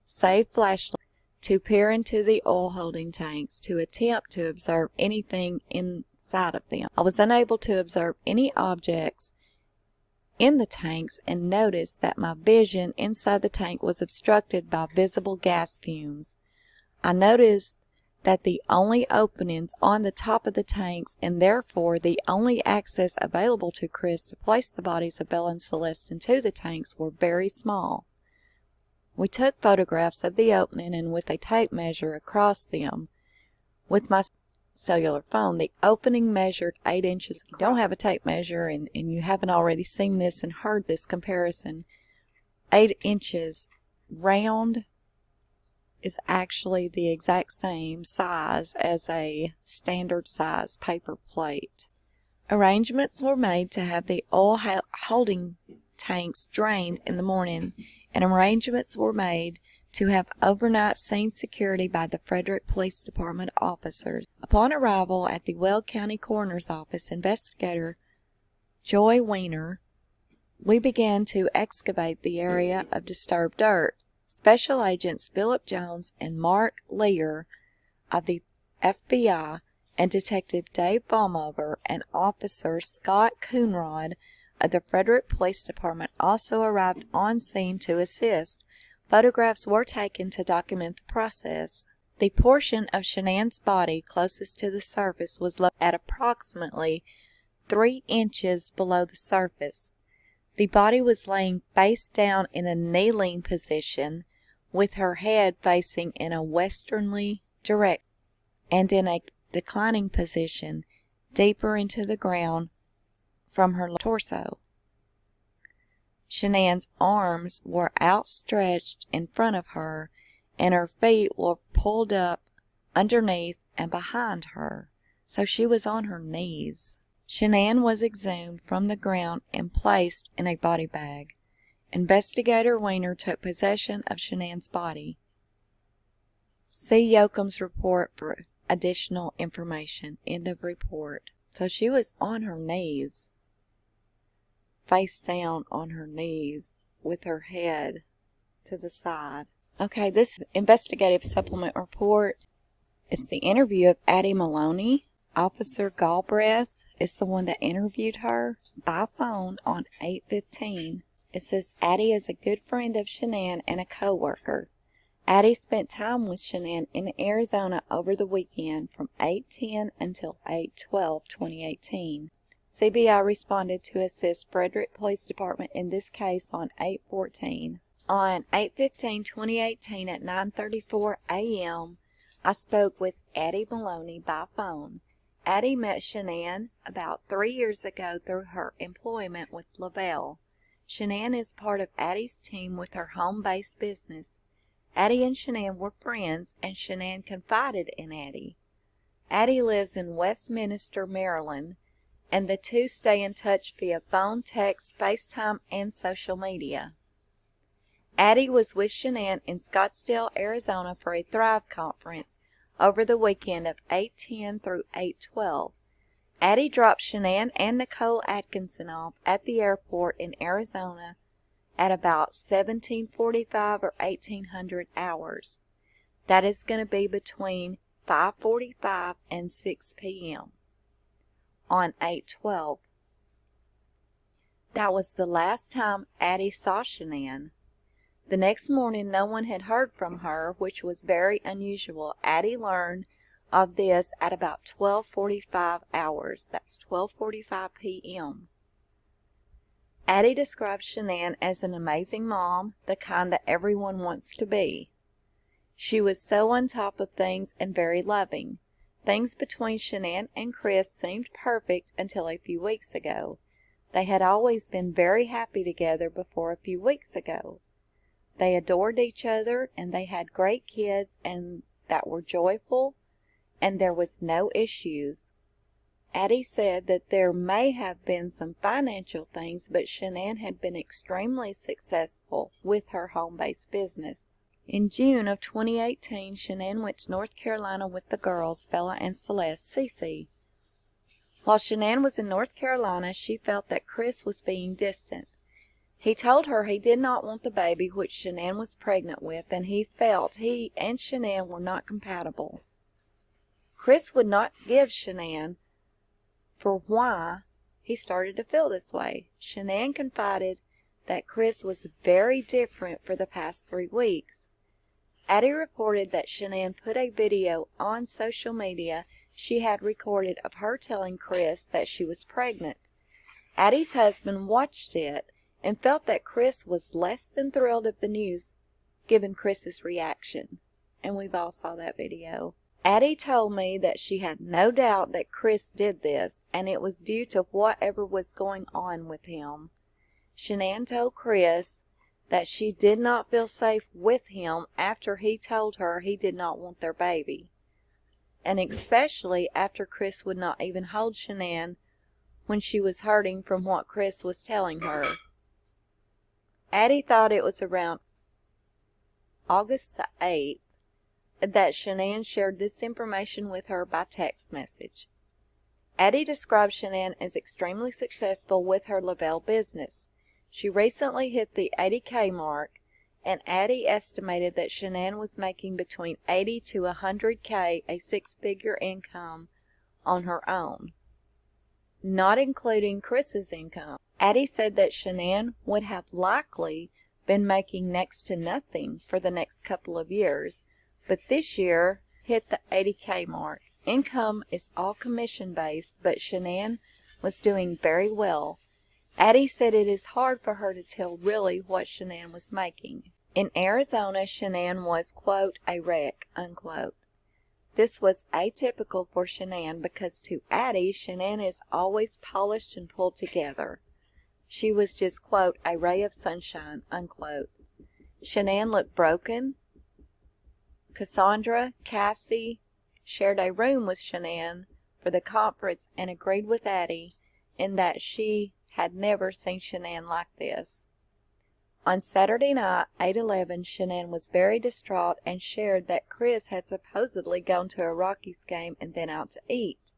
safe flashlight to peer into the oil holding tanks to attempt to observe anything inside of them. I was unable to observe any objects in the tanks and noticed that my vision inside the tank was obstructed by visible gas fumes. I noticed that the only openings on the top of the tanks, and therefore the only access available to Chris to place the bodies of Bella and Celeste into the tanks, were very small. We took photographs of the opening, and with a tape measure across them with my cellular phone, the opening measured 8 inches. If you don't have a tape measure and you haven't already seen this and heard this comparison, 8 inches round is actually the exact same size as a standard size paper plate. Arrangements were made to have the oil holding tanks drained in the morning, and arrangements were made to have overnight scene security by the Frederick Police Department officers. Upon arrival at the Weld County Coroner's Office, investigator Joy Weiner, we began to excavate the area of disturbed dirt. Special Agents Philip Jones and Mark Lear of the FBI and Detective Dave Baumover and Officer Scott Coonrod of the Frederick Police Department also arrived on scene to assist. Photographs were taken to document the process. The portion of Shanann's body closest to the surface was located at approximately 3 inches below the surface. The body was laying face down in a kneeling position, with her head facing in a westerly direction, and in a declining position deeper into the ground from her torso. Shanann's arms were outstretched in front of her, and her feet were pulled up underneath and behind her, so she was on her knees. Shanann was exhumed from the ground and placed in a body bag. Investigator Weiner took possession of Shanann's body. See Yoakum's report for additional information. End of report. So she was on her knees, face down on her knees, with her head to the side. Okay, this investigative supplement report is the interview of Addie Molony. Officer Galbraith is the one that interviewed her by phone on 8/15. It says, Addie is a good friend of Shanann and a co-worker. Addie spent time with Shanann in Arizona over the weekend from 8/10 until 8/12/2018. CBI responded to assist Frederick Police Department in this case on 8/14. On 8/15/2018 at 9:34 a.m., I spoke with Addie Molony by phone. Addie met Shanann about 3 years ago through her employment with Lavelle. Shanann is part of Addie's team with her home-based business. Addie and Shanann were friends, and Shanann confided in Addie. Addie lives in Westminster, Maryland, and the two stay in touch via phone, text, FaceTime, and social media. Addie was with Shanann in Scottsdale, Arizona for a Thrive conference over the weekend of 8/10 through 8/12. Addie dropped Shanann and Nicole Atkinson off at the airport in Arizona at about 17:45 or 1800 hours. That is going to be between 5:45 and 6 p.m. on 8/12. That was the last time Addie saw Shanann. The next morning no one had heard from her, which was very unusual. Addie learned of this at about 12:45 hours. That's 12:45 p.m. Addie described Shanann as an amazing mom, the kind that everyone wants to be. She was so on top of things and very loving. Things between Shanann and Chris seemed perfect until a few weeks ago. They had always been very happy together before a few weeks ago. They adored each other, and they had great kids and that were joyful, and there was no issues. Addie said that there may have been some financial things, but Shanann had been extremely successful with her home-based business. In June of 2018, Shanann went to North Carolina with the girls, Bella and Celeste, Cece. While Shanann was in North Carolina, she felt that Chris was being distant. He told her he did not want the baby which Shanann was pregnant with, and he felt he and Shanann were not compatible. Chris would not give Shanann for why he started to feel this way. Shanann confided that Chris was very different for the past 3 weeks. Addie reported that Shanann put a video on social media she had recorded of her telling Chris that she was pregnant. Addie's husband watched it and felt that Chris was less than thrilled of the news, given Chris's reaction. And we've all saw that video. Addie told me that she had no doubt that Chris did this, and it was due to whatever was going on with him. Shanann told Chris that she did not feel safe with him after he told her he did not want their baby, and especially after Chris would not even hold Shanann when she was hurting from what Chris was telling her. Addie thought it was around August the 8th that Shanann shared this information with her by text message. Addie described Shanann as extremely successful with her Lavelle business. She recently hit the 80K mark, and Addie estimated that Shanann was making between 80 to 100K, a 6-figure income, on her own, not including Chris's income. Addie said that Shanann would have likely been making next to nothing for the next couple of years, but this year hit the 80K mark. Income is all commission-based, but Shanann was doing very well. Addie said it is hard for her to tell really what Shanann was making. In Arizona, Shanann was, quote, a wreck, unquote. This was atypical for Shanann because to Addie, Shanann is always polished and pulled together. She was just, quote, a ray of sunshine, unquote. Shanann looked broken. Cassandra, Cassie, shared a room with Shanann for the conference and agreed with Addie in that she had never seen Shanann like this. On Saturday night, 8/11, Shanann was very distraught and shared that Chris had supposedly gone to a Rockies game and then out to eat.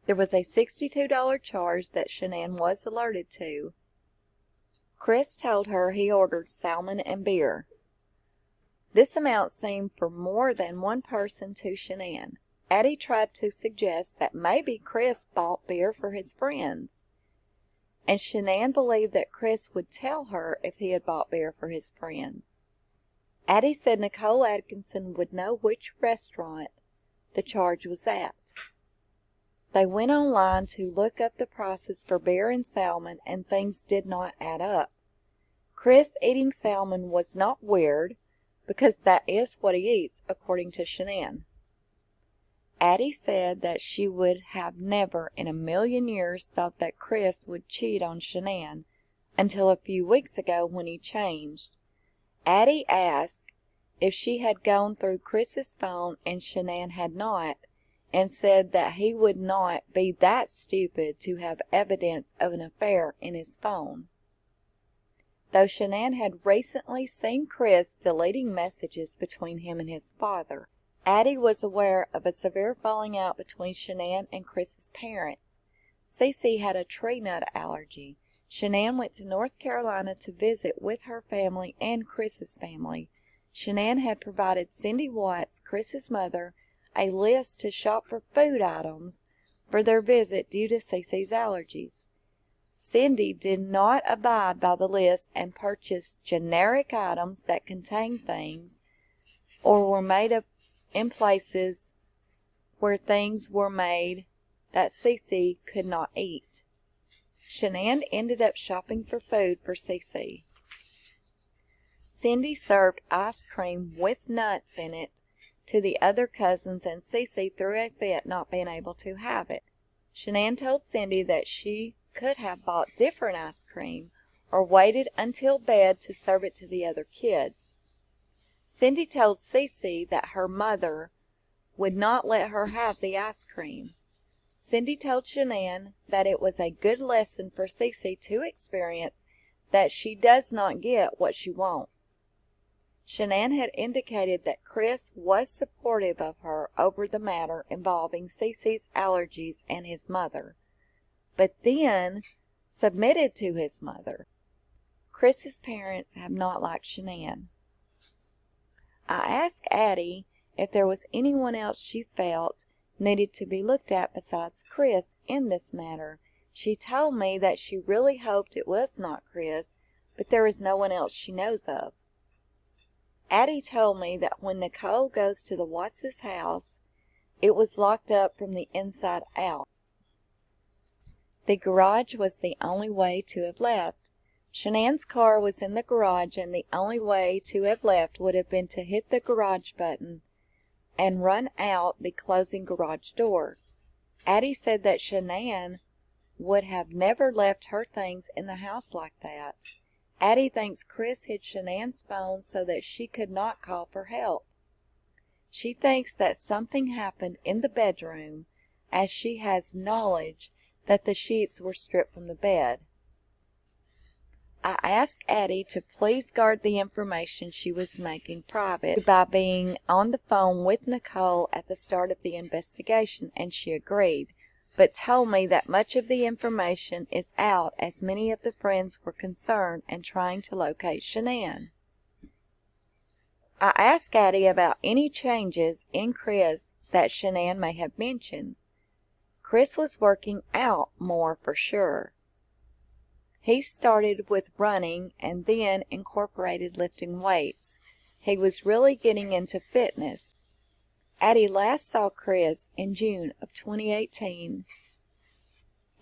There was a $62 charge that Shanann was alerted to. Chris told her he ordered salmon and beer. This amount seemed for more than one person to Shanann. Addie tried to suggest that maybe Chris bought beer for his friends, and Shanann believed that Chris would tell her if he had bought beer for his friends. Addie said Nicole Atkinson would know which restaurant the charge was at. They went online to look up the prices for beer and salmon, and things did not add up. Chris eating salmon was not weird, because that is what he eats, according to Shanann. Addie said that she would have never in a million years thought that Chris would cheat on Shanann until a few weeks ago when he changed. Addie asked if she had gone through Chris's phone and Shanann had not, and said that he would not be that stupid to have evidence of an affair in his phone. Though Shanann had recently seen Chris deleting messages between him and his father, Addie was aware of a severe falling out between Shanann and Chris's parents. Cece had a tree nut allergy. Shanann went to North Carolina to visit with her family and Chris's family. Shanann had provided Cindy Watts, Chris's mother, a list to shop for food items for their visit due to Cece's allergies. Cindy did not abide by the list and purchased generic items that contained things or were made up in places where things were made that Cece could not eat. Shanann ended up shopping for food for Cece. Cindy served ice cream with nuts in it to the other cousins, and Cece threw a fit not being able to have it. Shanann told Cindy that she could have bought different ice cream or waited until bed to serve it to the other kids. Cindy told Cece that her mother would not let her have the ice cream. Cindy told Shanann that it was a good lesson for Cece to experience that she does not get what she wants. Shanann had indicated that Chris was supportive of her over the matter involving Cece's allergies and his mother, but then submitted to his mother. Chris's parents have not liked Shanann. I asked Addie if there was anyone else she felt needed to be looked at besides Chris in this matter. She told me that she really hoped it was not Chris, but there is no one else she knows of. Addie told me that when Nicole goes to the Watts' house, it was locked up from the inside out. The garage was the only way to have left. Shanann's car was in the garage, and the only way to have left would have been to hit the garage button and run out the closing garage door. Addie said that Shanann would have never left her things in the house like that. Addie thinks Chris hid Shanann's phone so that she could not call for help. She thinks that something happened in the bedroom, as she has knowledge that the sheets were stripped from the bed. I asked Addie to please guard the information she was making private by being on the phone with Nicole at the start of the investigation, and she agreed, but told me that much of the information is out as many of the friends were concerned and trying to locate Shanann. I asked Addie about any changes in Chris that Shanann may have mentioned. Chris was working out more for sure. He started with running and then incorporated lifting weights. He was really getting into fitness. Addie last saw Chris in June of 2018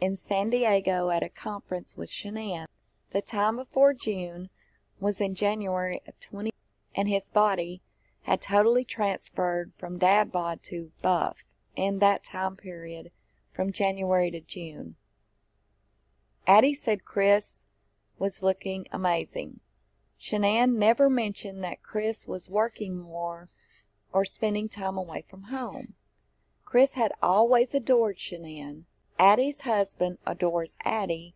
in San Diego at a conference with Shanann. The time before June was in January of 20, and his body had totally transferred from dad bod to buff in that time period from January to June. Addie said Chris was looking amazing. Shanann never mentioned that Chris was working more or spending time away from home. Chris had always adored Shanann. Addie's husband adores Addie,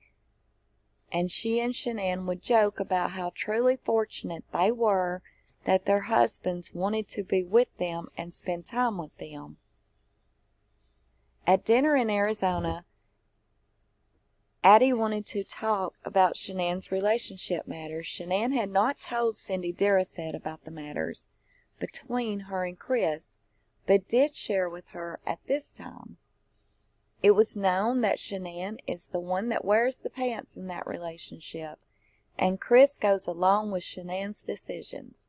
and she and Shanann would joke about how truly fortunate they were that their husbands wanted to be with them and spend time with them. At dinner in Arizona, Addie wanted to talk about Shanann's relationship matters. Shanann had not told Cindy Darrasett about the matters between her and Chris, but did share with her at this time. It was known that Shanann is the one that wears the pants in that relationship, and Chris goes along with Shanann's decisions.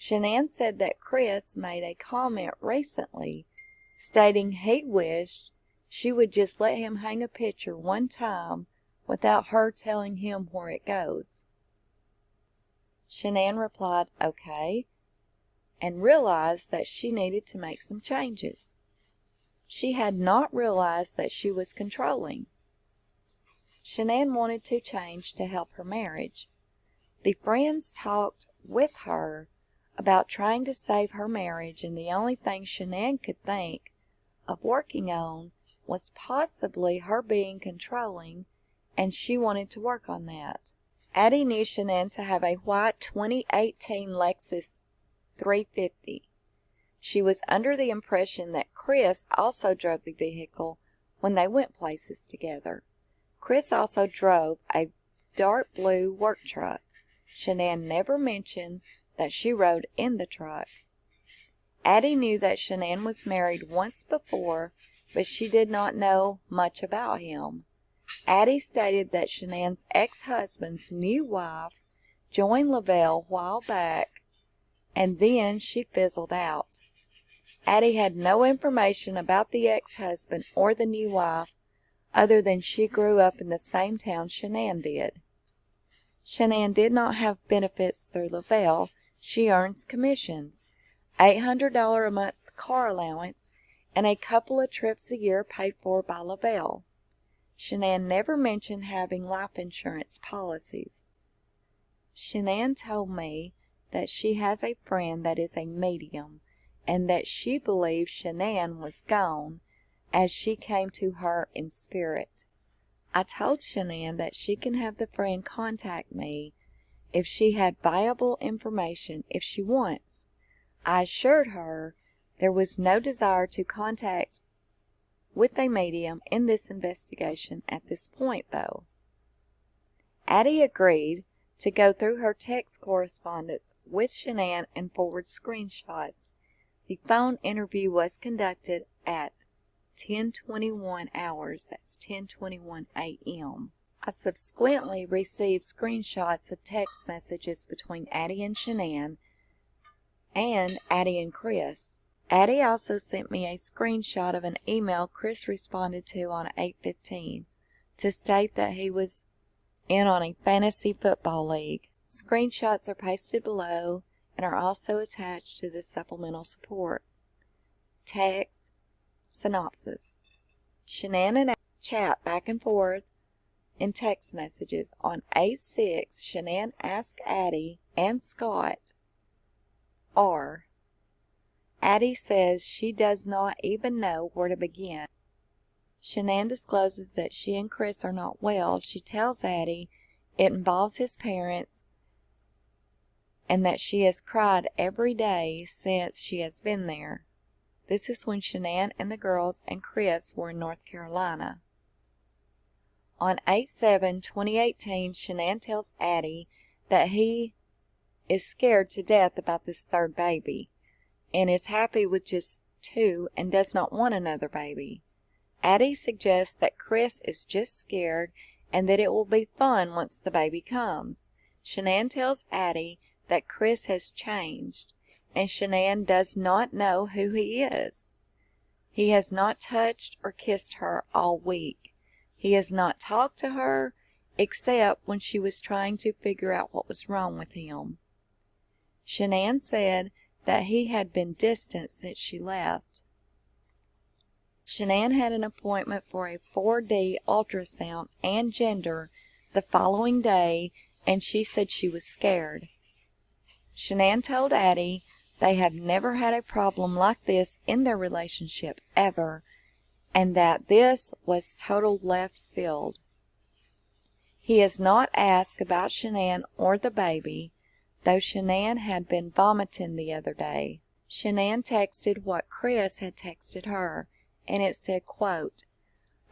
Shanann said that Chris made a comment recently stating he wished she would just let him hang a picture one time without her telling him where it goes. Shanann replied, okay, and realized that she needed to make some changes. She had not realized that she was controlling. Shanann wanted to change to help her marriage. The friends talked with her about trying to save her marriage, and the only thing Shanann could think of working on was possibly her being controlling, and she wanted to work on that. Addie knew Shanann to have a white 2018 Lexus 350. She was under the impression that Chris also drove the vehicle when they went places together. Chris also drove a dark blue work truck. Shanann never mentioned that she rode in the truck. Addie knew that Shanann was married once before, but she did not know much about him. Addie stated that Shanann's ex-husband's new wife joined Lavelle a while back, and then she fizzled out. Addie had no information about the ex-husband or the new wife other than she grew up in the same town Shanann did. Shanann did not have benefits through Lavelle. She earns commissions, $800 a month car allowance, and a couple of trips a year paid for by Lavelle. Shanann never mentioned having life insurance policies. Shanann told me that she has a friend that is a medium, and that she believes Shanann was gone as she came to her in spirit. I told Shanann that she can have the friend contact me if she had viable information if she wants. I assured her there was no desire to contact with a medium in this investigation at this point, though. Addie agreed to go through her text correspondence with Shanann and forward screenshots. The phone interview was conducted at 10:21 hours, that's 10:21 a.m. I subsequently received screenshots of text messages between Addie and Shanann and Addie and Chris. Addie also sent me a screenshot of an email Chris responded to on 8/15 to state that he was in on a fantasy football league. Screenshots are pasted below and are also attached to the supplemental support. Text synopsis. Shanann and Addie chat back and forth in text messages. On 8/6, Shanann asked Addie and Scott are. Addie says she does not even know where to begin. Shanann discloses that she and Chris are not well. She tells Addie it involves his parents and that she has cried every day since she has been there. This is when Shanann and the girls and Chris were in North Carolina. On 8/7/2018, Shanann tells Addie that he is scared to death about this third baby and is happy with just 2 and does not want another baby. Addie suggests that Chris is just scared and that it will be fun once the baby comes. Shanann tells Addie that Chris has changed, and Shanann does not know who he is. He has not touched or kissed her all week. He has not talked to her except when she was trying to figure out what was wrong with him. Shanann said that he had been distant since she left. Shanann had an appointment for a 4D ultrasound and gender the following day, and she said she was scared. Shanann told Addie they have never had a problem like this in their relationship ever, and that this was total left field. He has not asked about Shanann or the baby, though Shanann had been vomiting the other day. Shanann texted what Chris had texted her, and it said, quote,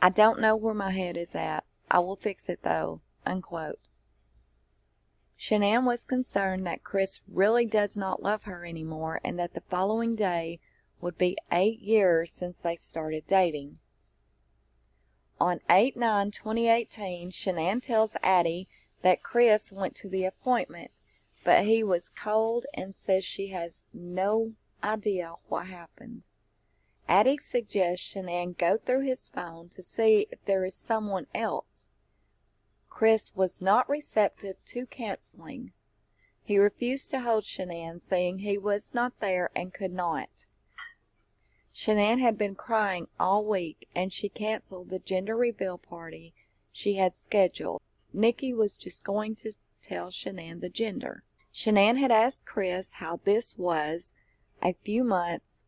"I don't know where my head is at. I will fix it though," unquote. Shanann was concerned that Chris really does not love her anymore and that the following day would be 8 years since they started dating. On 8/9/2018, Shanann tells Addie that Chris went to the appointment, but he was cold and says she has no idea what happened. Addie suggests Shanann go through his phone to see if there is someone else. Chris was not receptive to canceling. He refused to hold Shanann, saying he was not there and could not. Shanann had been crying all week, and she canceled the gender reveal party she had scheduled. Nikki was just going to tell Shanann the gender. Shanann had asked Chris how this was a few months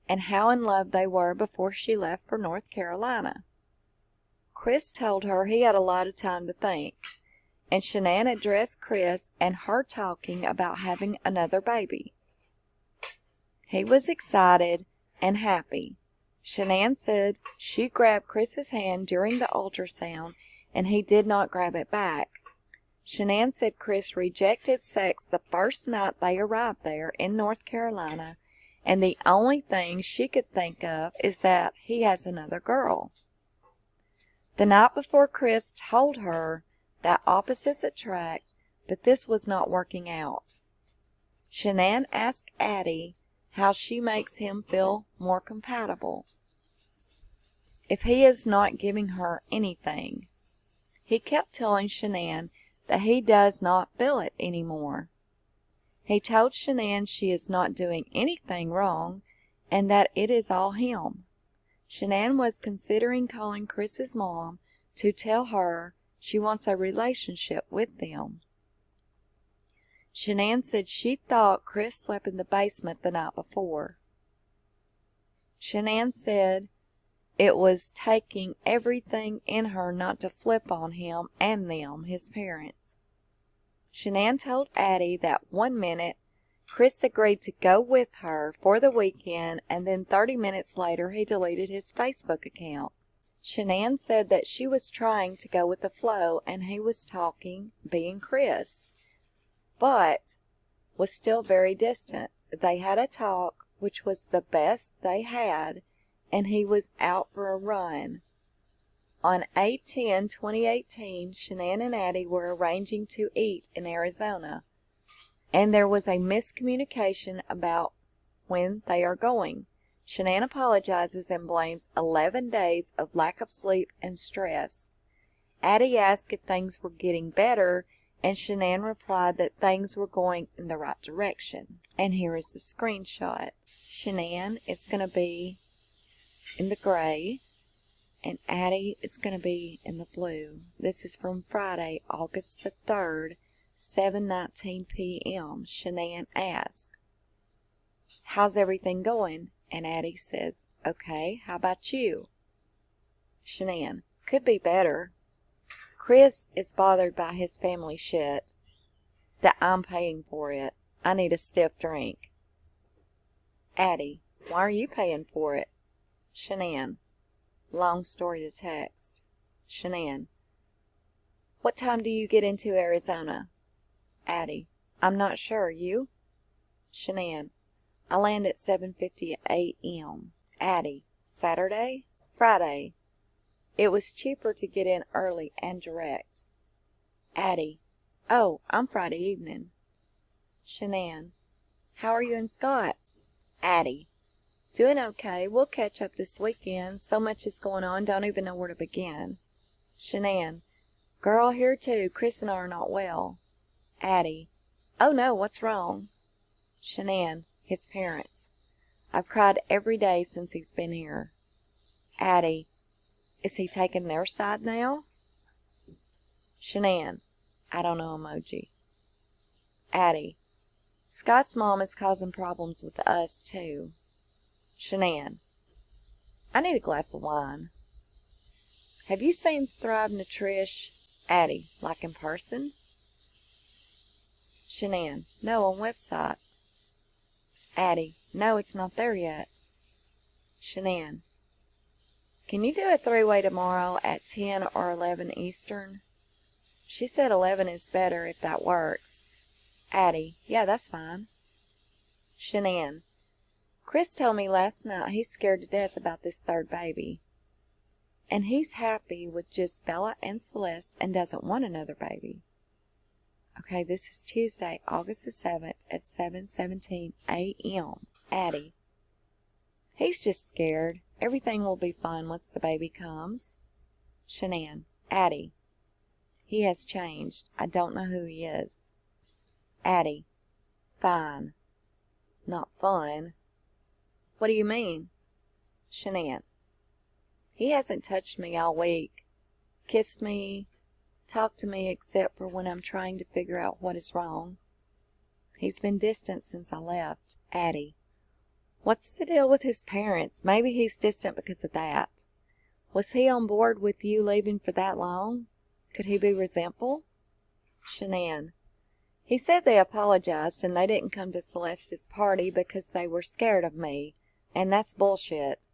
and how in love they were before she left for North Carolina. Chris told her he had a lot of time to think, and Shanann addressed Chris and her talking about having another baby. He was excited and happy. Shanann said she grabbed Chris's hand during the ultrasound, and he did not grab it back. Shanann said Chris rejected sex the first night they arrived there in North Carolina, and the only thing she could think of is that he has another girl. The night before, Chris told her that opposites attract, but this was not working out. Shanann asked Addie how she makes him feel more compatible if he is not giving her anything. He kept telling Shanann that he does not feel it anymore. He told Shanann she is not doing anything wrong and that it is all him. Shanann was considering calling Chris's mom to tell her she wants a relationship with them. Shanann said she thought Chris slept in the basement the night before. Shanann said it was taking everything in her not to flip on him and them, his parents. Shanann told Addie that 1 minute Chris agreed to go with her for the weekend, and then 30 minutes later he deleted his Facebook account. Shanann said that she was trying to go with the flow and he was talking, being Chris, but was still very distant. They had a talk, which was the best they had, and he was out for a run. On 8/10/2018, Shanann and Addie were arranging to eat in Arizona, and there was a miscommunication about when they are going. Shanann apologizes and blames 11 days of lack of sleep and stress. Addie asked if things were getting better, and Shanann replied that things were going in the right direction. And here is the screenshot. Shanann is going to be in the gray, and Addie is going to be in the blue. This is from Friday, August the 3rd, 7:19 p.m. Shanann asked, "How's everything going?" And Addie says, "Okay, how about you?" Shanann, "Could be better. Chris is bothered by his family shit, that I'm paying for it. I need a stiff drink." Addie, "Why are you paying for it?" Shanann, long story to text. Shanann, "What time do you get into Arizona?" Addie, "I'm not sure. You?" Shanann, "I land at 7:50 a.m. Addie, "Saturday?" Friday. It was cheaper to get in early and direct. Addie, "Oh, I'm Friday evening." Shanann, "How are you and Scott?" Addie, "Doing okay. We'll catch up this weekend. So much is going on, don't even know where to begin." Shanann, "Girl, here too. Chris and I are not well." Addie, "Oh no, what's wrong?" Shanann, "His parents. I've cried every day since he's been here." Addie, "Is he taking their side now?" Shanann, "I don't know emoji." Addie, "Scott's mom is causing problems with us too." Shanann, "I need a glass of wine." "Have you seen Thrive Nutrish?" Addie, "Like in person?" Shanann, "No, on website." Addie, "No, it's not there yet." Shanann, "Can you do a three-way tomorrow at 10 or 11 Eastern?" She said 11 is better if that works. Addie, "Yeah, that's fine." Shanann, "Chris told me last night he's scared to death about this third baby. And he's happy with just Bella and Celeste and doesn't want another baby." Okay, this is Tuesday, August the 7th at 7:17 a.m. Addie. He's just scared. Everything will be fine once the baby comes. Shanann. Addie. He has changed. I don't know who he is. Addie. Fine. Not fun. What do you mean? Shanann. He hasn't touched me all week, kissed me, talked to me except for when I'm trying to figure out what is wrong. He's been distant since I left. Addie. What's the deal with his parents? Maybe he's distant because of that. Was he on board with you leaving for that long? Could he be resentful? Shanann. He said they apologized and they didn't come to Celeste's party because they were scared of me, and that's bullshit.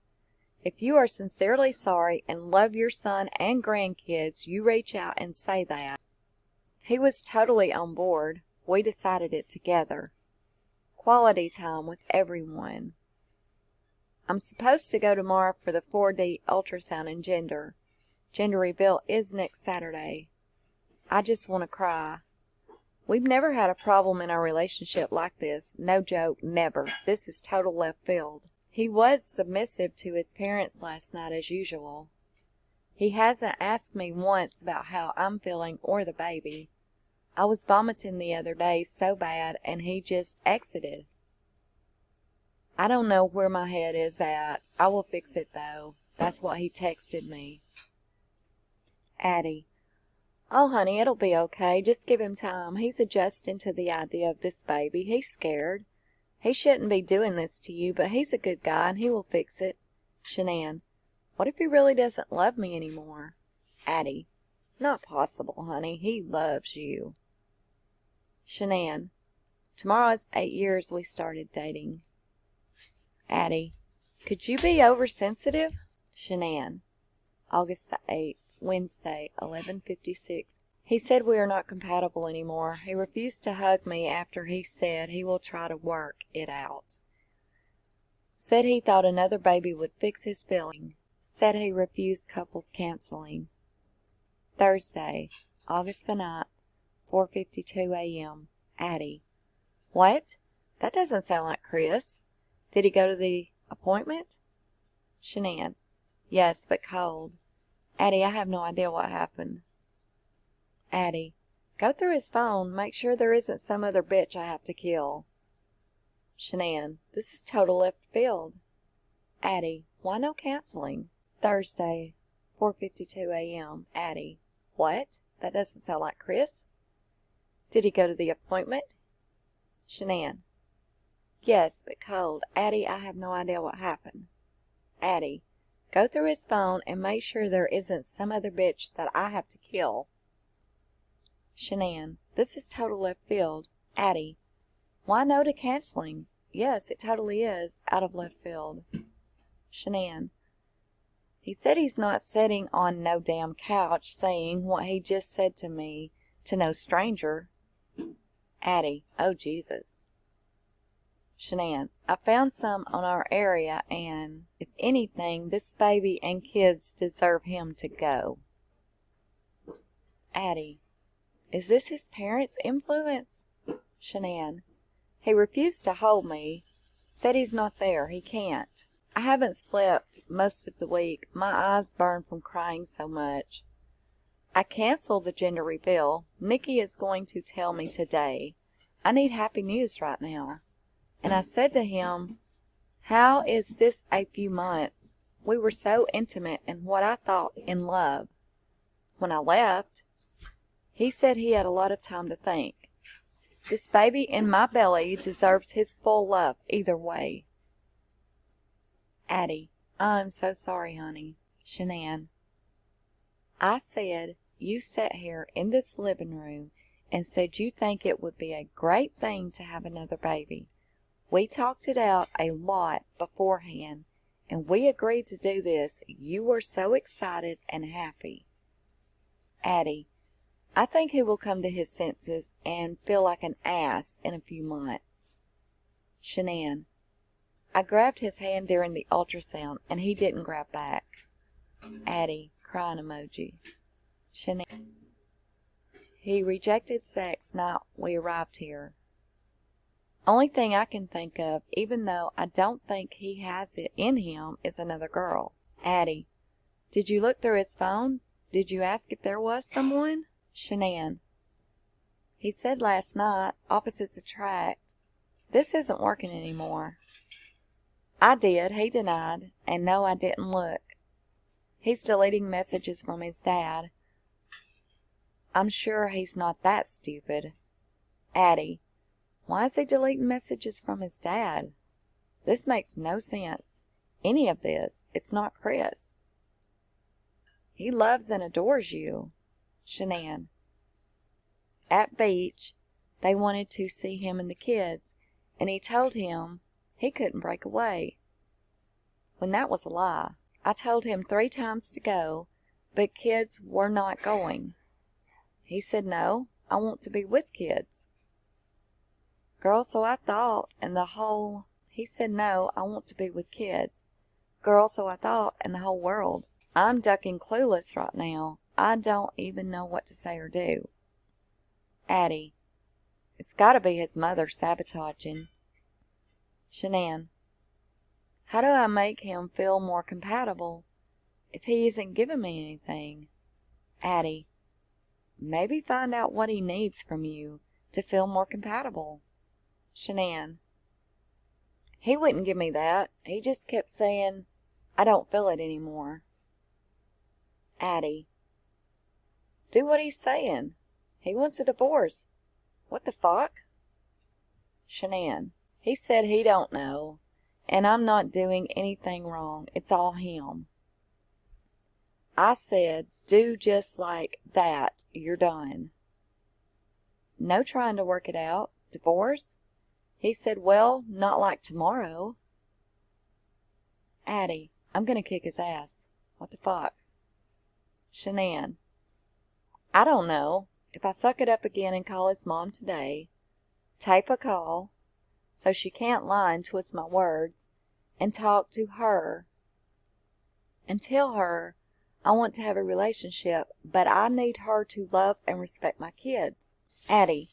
If you are sincerely sorry and love your son and grandkids, you reach out and say that. He was totally on board. We decided it together. Quality time with everyone. I'm supposed to go tomorrow for the 4D ultrasound and gender. Gender reveal is next Saturday. I just want to cry. We've never had a problem in our relationship like this. No joke, never. This is total left field. He was submissive to his parents last night as usual. He hasn't asked me once about how I'm feeling or the baby. I was vomiting the other day so bad and he just exited. I don't know where my head is at. I will fix it though. That's what he texted me. Addie. Oh, honey, it'll be okay. Just give him time. He's adjusting to the idea of this baby. He's scared. He shouldn't be doing this to you, but he's a good guy and he will fix it. Shanann. What if he really doesn't love me anymore? Addie. Not possible, honey. He loves you. Shanann. Tomorrow is 8 years we started dating. Addie. Could you be oversensitive? Shanann. August the 8th, Wednesday, 11:56. He said we are not compatible anymore. He refused to hug me after he said he will try to work it out. Said he thought another baby would fix his feeling. Said he refused couples counseling. Thursday, August the 9th, 4:52 a.m. Addie. What? That doesn't sound like Chris. Did he go to the appointment? Shanann. Yes, but cold. Addie, I have no idea what happened. Addie. Go through his phone. Make sure there isn't some other bitch I have to kill. Shanann. This is total left field. Addie. Why no counseling? Thursday, 4:52 a.m. Addie. What? That doesn't sound like Chris. Did he go to the appointment? Shanann. Yes, but cold. Addie, I have no idea what happened. Addie. Go through his phone and make sure there isn't some other bitch that I have to kill. Shanann. This is total left field. Addie. Why no to canceling? Yes, it totally is out of left field. Shanann. He said he's not sitting on no damn couch saying what he just said to me to no stranger. Addie. Oh, Jesus. Shanann. I found some on our area and, if anything, this baby and kids deserve him to go. Addie. Is this his parents' influence? Shanann. He refused to hold me. Said he's not there. He can't. I haven't slept most of the week. My eyes burn from crying so much. I canceled the gender reveal. Nikki is going to tell me today. I need happy news right now. And I said to him, how is this a few months? We were so intimate and what I thought in love. When I left, he said he had a lot of time to think. This baby in my belly deserves his full love either way. Addie. I'm so sorry, honey. Shanann. I said you sat here in this living room and said you think it would be a great thing to have another baby. We talked it out a lot beforehand, and we agreed to do this. You were so excited and happy. Addie. I think he will come to his senses and feel like an ass in a few months. Shanann. I grabbed his hand during the ultrasound, and he didn't grab back. Addie. Crying emoji. Shanann. He rejected sex night we arrived here. Only thing I can think of, even though I don't think he has it in him, is another girl. Addie, did you look through his phone? Did you ask if there was someone? Shanann, he said last night, opposites attract. This isn't working anymore. I did, he denied, and no, I didn't look. He's deleting messages from his dad. I'm sure he's not that stupid. Addie, why is he deleting messages from his dad? This makes no sense. Any of this. It's not Chris. He loves and adores you. Shanann, at beach, they wanted to see him and the kids, and he told him he couldn't break away. When that was a lie. I told him 3 times to go, but kids were not going. He said, no, I want to be with kids. Girl, so I thought, and the whole... He said, no, I want to be with kids. Girl, so I thought, and the whole world. I'm ducking clueless right now. I don't even know what to say or do. Addie, it's got to be his mother sabotaging. Shanann, how do I make him feel more compatible if he isn't giving me anything? Addie, maybe find out what he needs from you to feel more compatible. Shanann, he wouldn't give me that. He just kept saying, I don't feel it anymore. Addie, do what he's saying. He wants a divorce. What the fuck? Shanann, he said he don't know, and I'm not doing anything wrong. It's all him. I said, do just like that. You're done. No trying to work it out. Divorce? He said, well, not like tomorrow. Addie, I'm going to kick his ass. What the fuck? Shanann, I don't know. If I suck it up again and call his mom today, tape a call, so she can't lie and twist my words, and talk to her, and tell her I want to have a relationship, but I need her to love and respect my kids. Addie,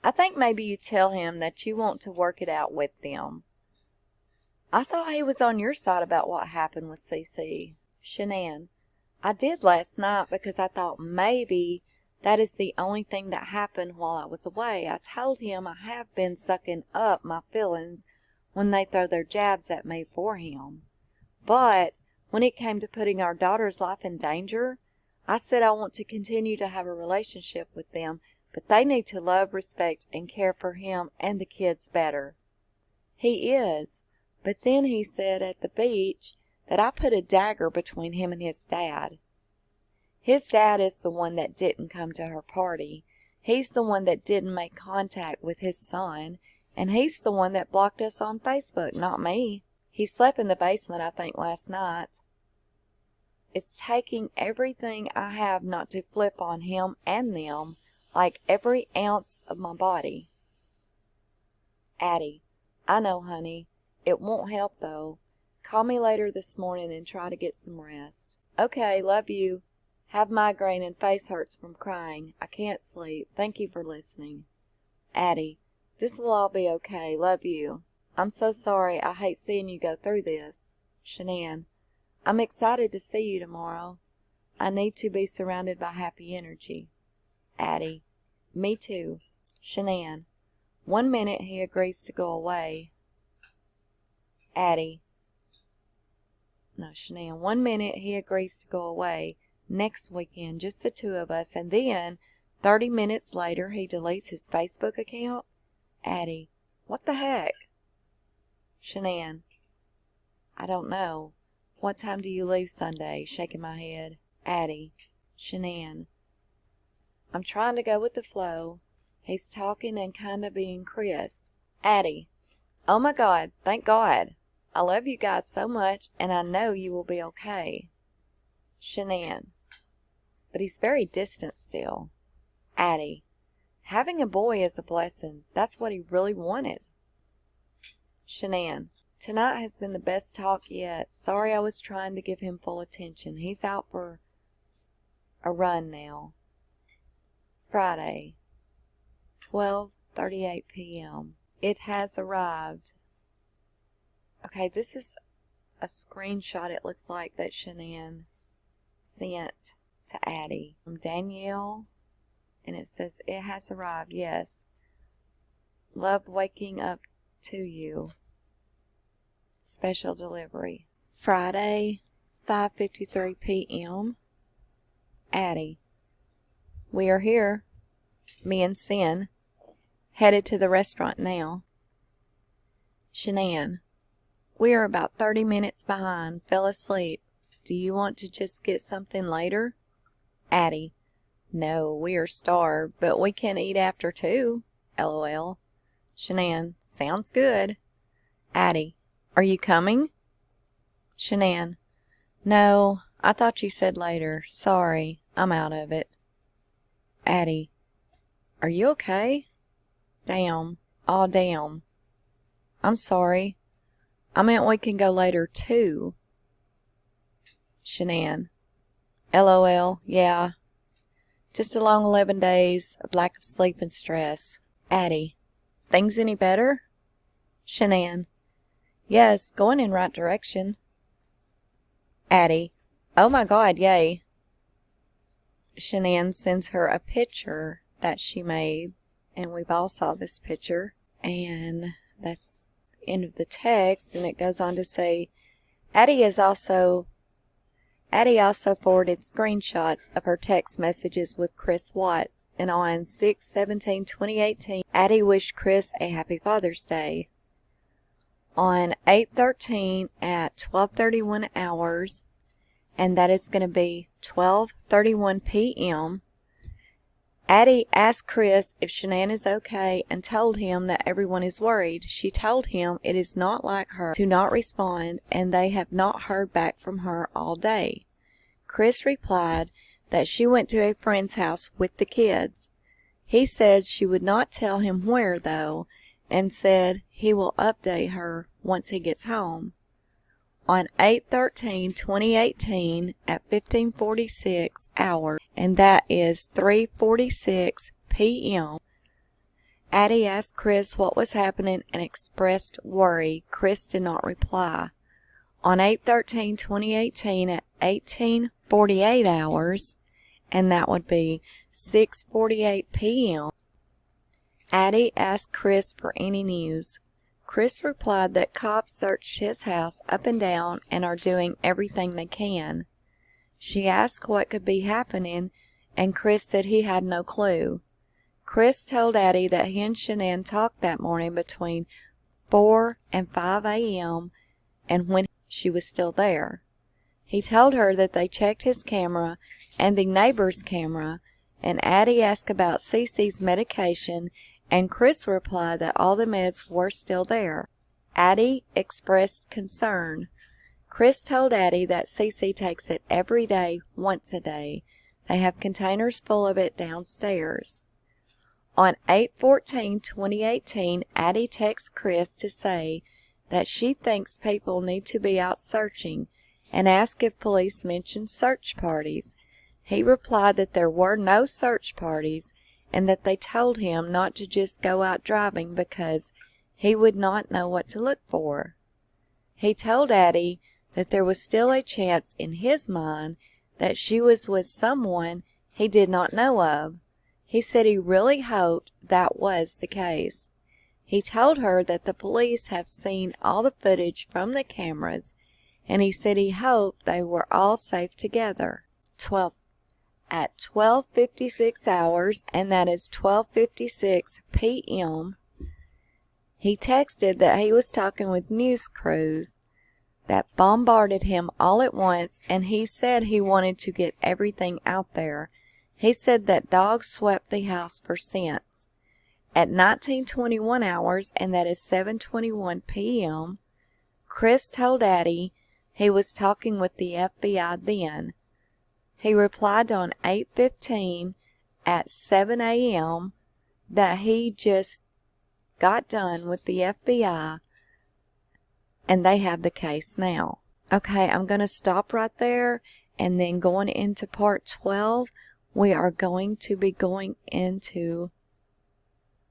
I think maybe you tell him that you want to work it out with them. I thought he was on your side about what happened with CC. Shanann, I did last night because I thought maybe that is the only thing that happened while I was away. I told him I have been sucking up my feelings when they throw their jabs at me for him. But when it came to putting our daughter's life in danger, I said I want to continue to have a relationship with them, but they need to love, respect, and care for him and the kids better. He is, but then he said at the beach that I put a dagger between him and his dad. His dad is the one that didn't come to her party. He's the one that didn't make contact with his son, and he's the one that blocked us on Facebook, not me. He slept in the basement, I think, last night. It's taking everything I have not to flip on him and them, like every ounce of my body. Addie, I know, honey. It won't help, though. Call me later this morning and try to get some rest. Okay, love you. Have migraine and face hurts from crying. I can't sleep. Thank you for listening. Addie, this will all be okay. Love you. I'm so sorry. I hate seeing you go through this. Shanann, I'm excited to see you tomorrow. I need to be surrounded by happy energy. Addie, me too. Shanann, 1 minute he agrees to go away. Addie, no, Shanann, 1 minute he agrees to go away. Next weekend, just the 2 of us, and then 30 minutes later he deletes his Facebook account? Addie, what the heck? Shanann, I don't know. What time do you leave Sunday? Shaking my head. Addie, Shanann, I'm trying to go with the flow. He's talking and kind of being Chris. Addie, oh my God, thank God. I love you guys so much, and I know you will be okay. Shanann, but he's very distant still. Addie, having a boy is a blessing. That's what he really wanted. Shanann, tonight has been the best talk yet. Sorry I was trying to give him full attention. He's out for a run now. Friday, 12:38 p.m. It has arrived. Okay, this is a screenshot, it looks like, that Shanann sent to Addie from Danielle, and it says, it has arrived, yes. Love waking up to you. Special delivery. Friday, 5:53 p.m. Addie, we are here, me and Sin, headed to the restaurant now. Shanann, we are about 30 minutes behind, fell asleep. Do you want to just get something later? Addie, no, we are starved, but we can eat after 2, LOL. Shanann, sounds good. Addie, are you coming? Shanann, no, I thought you said later. Sorry, I'm out of it. Addie, are you okay? Damn, aw damn. I'm sorry. I meant we can go later too. Shanann, LOL, yeah. Just a long 11 days of lack of sleep and stress. Addie, things any better? Shanann, yes, going in right direction. Addie, oh my God, yay. Shanann sends her a picture that she made, and we've all saw this picture, and that's the end of the text, and it goes on to say, Addie also forwarded screenshots of her text messages with Chris Watts, and on 6/17/2018, Addie wished Chris a happy Father's Day. On 8/13 at 12:31 hours, and that is going to be 12:31 p.m., Addie asked Chris if Shanann is okay and told him that everyone is worried. She told him it is not like her to not respond, and they have not heard back from her all day. Chris replied that she went to a friend's house with the kids. He said she would not tell him where, though, and said he will update her once he gets home. On 8/13/2018 at 15:46 hours, and that is 3:46 p.m., Addie asked Chris what was happening and expressed worry. Chris did not reply. On 8/13/2018 at 18:48 hours, and that would be 6:48 p.m., Addie asked Chris for any news. Chris replied that cops searched his house up and down and are doing everything they can. She asked what could be happening, and Chris said he had no clue. Chris told Addie that he and Shanann talked that morning between 4 and 5 a.m. and when she was still there. He told her that they checked his camera and the neighbor's camera, and Addie asked about Cece's medication, and Chris replied that all the meds were still there. Addie expressed concern. Chris told Addie that Cece takes it every day, once a day. They have containers full of it downstairs. On 8/14/2018, Addie texts Chris to say that she thinks people need to be out searching, and asked if police mentioned search parties. He replied that there were no search parties, and that they told him not to just go out driving because he would not know what to look for. He told Addie that there was still a chance in his mind that she was with someone he did not know of. He said he really hoped that was the case. He told her that the police have seen all the footage from the cameras, and he said he hoped they were all safe together. At 12:56 hours, and that is 12:56 p.m., he texted that he was talking with news crews that bombarded him all at once, and he said he wanted to get everything out there. He said that dogs swept the house for scents. At 19:21 hours, and that is 7:21 p.m., Chris told Addie he was talking with the FBI then. He replied on 8/15 at 7 a.m. that he just got done with the FBI and they have the case now. Okay, I'm going to stop right there, and then going into part 12, we are going to be going into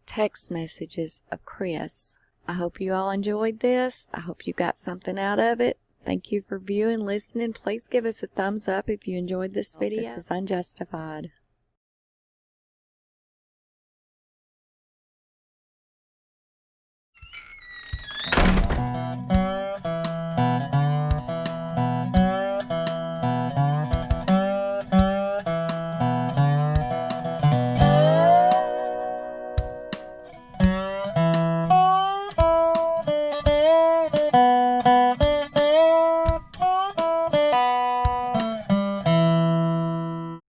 text messages of Chris. I hope you all enjoyed this. I hope you got something out of it. Thank you for viewing, listening. Please give us a thumbs up if you enjoyed this video. This is Unjustified.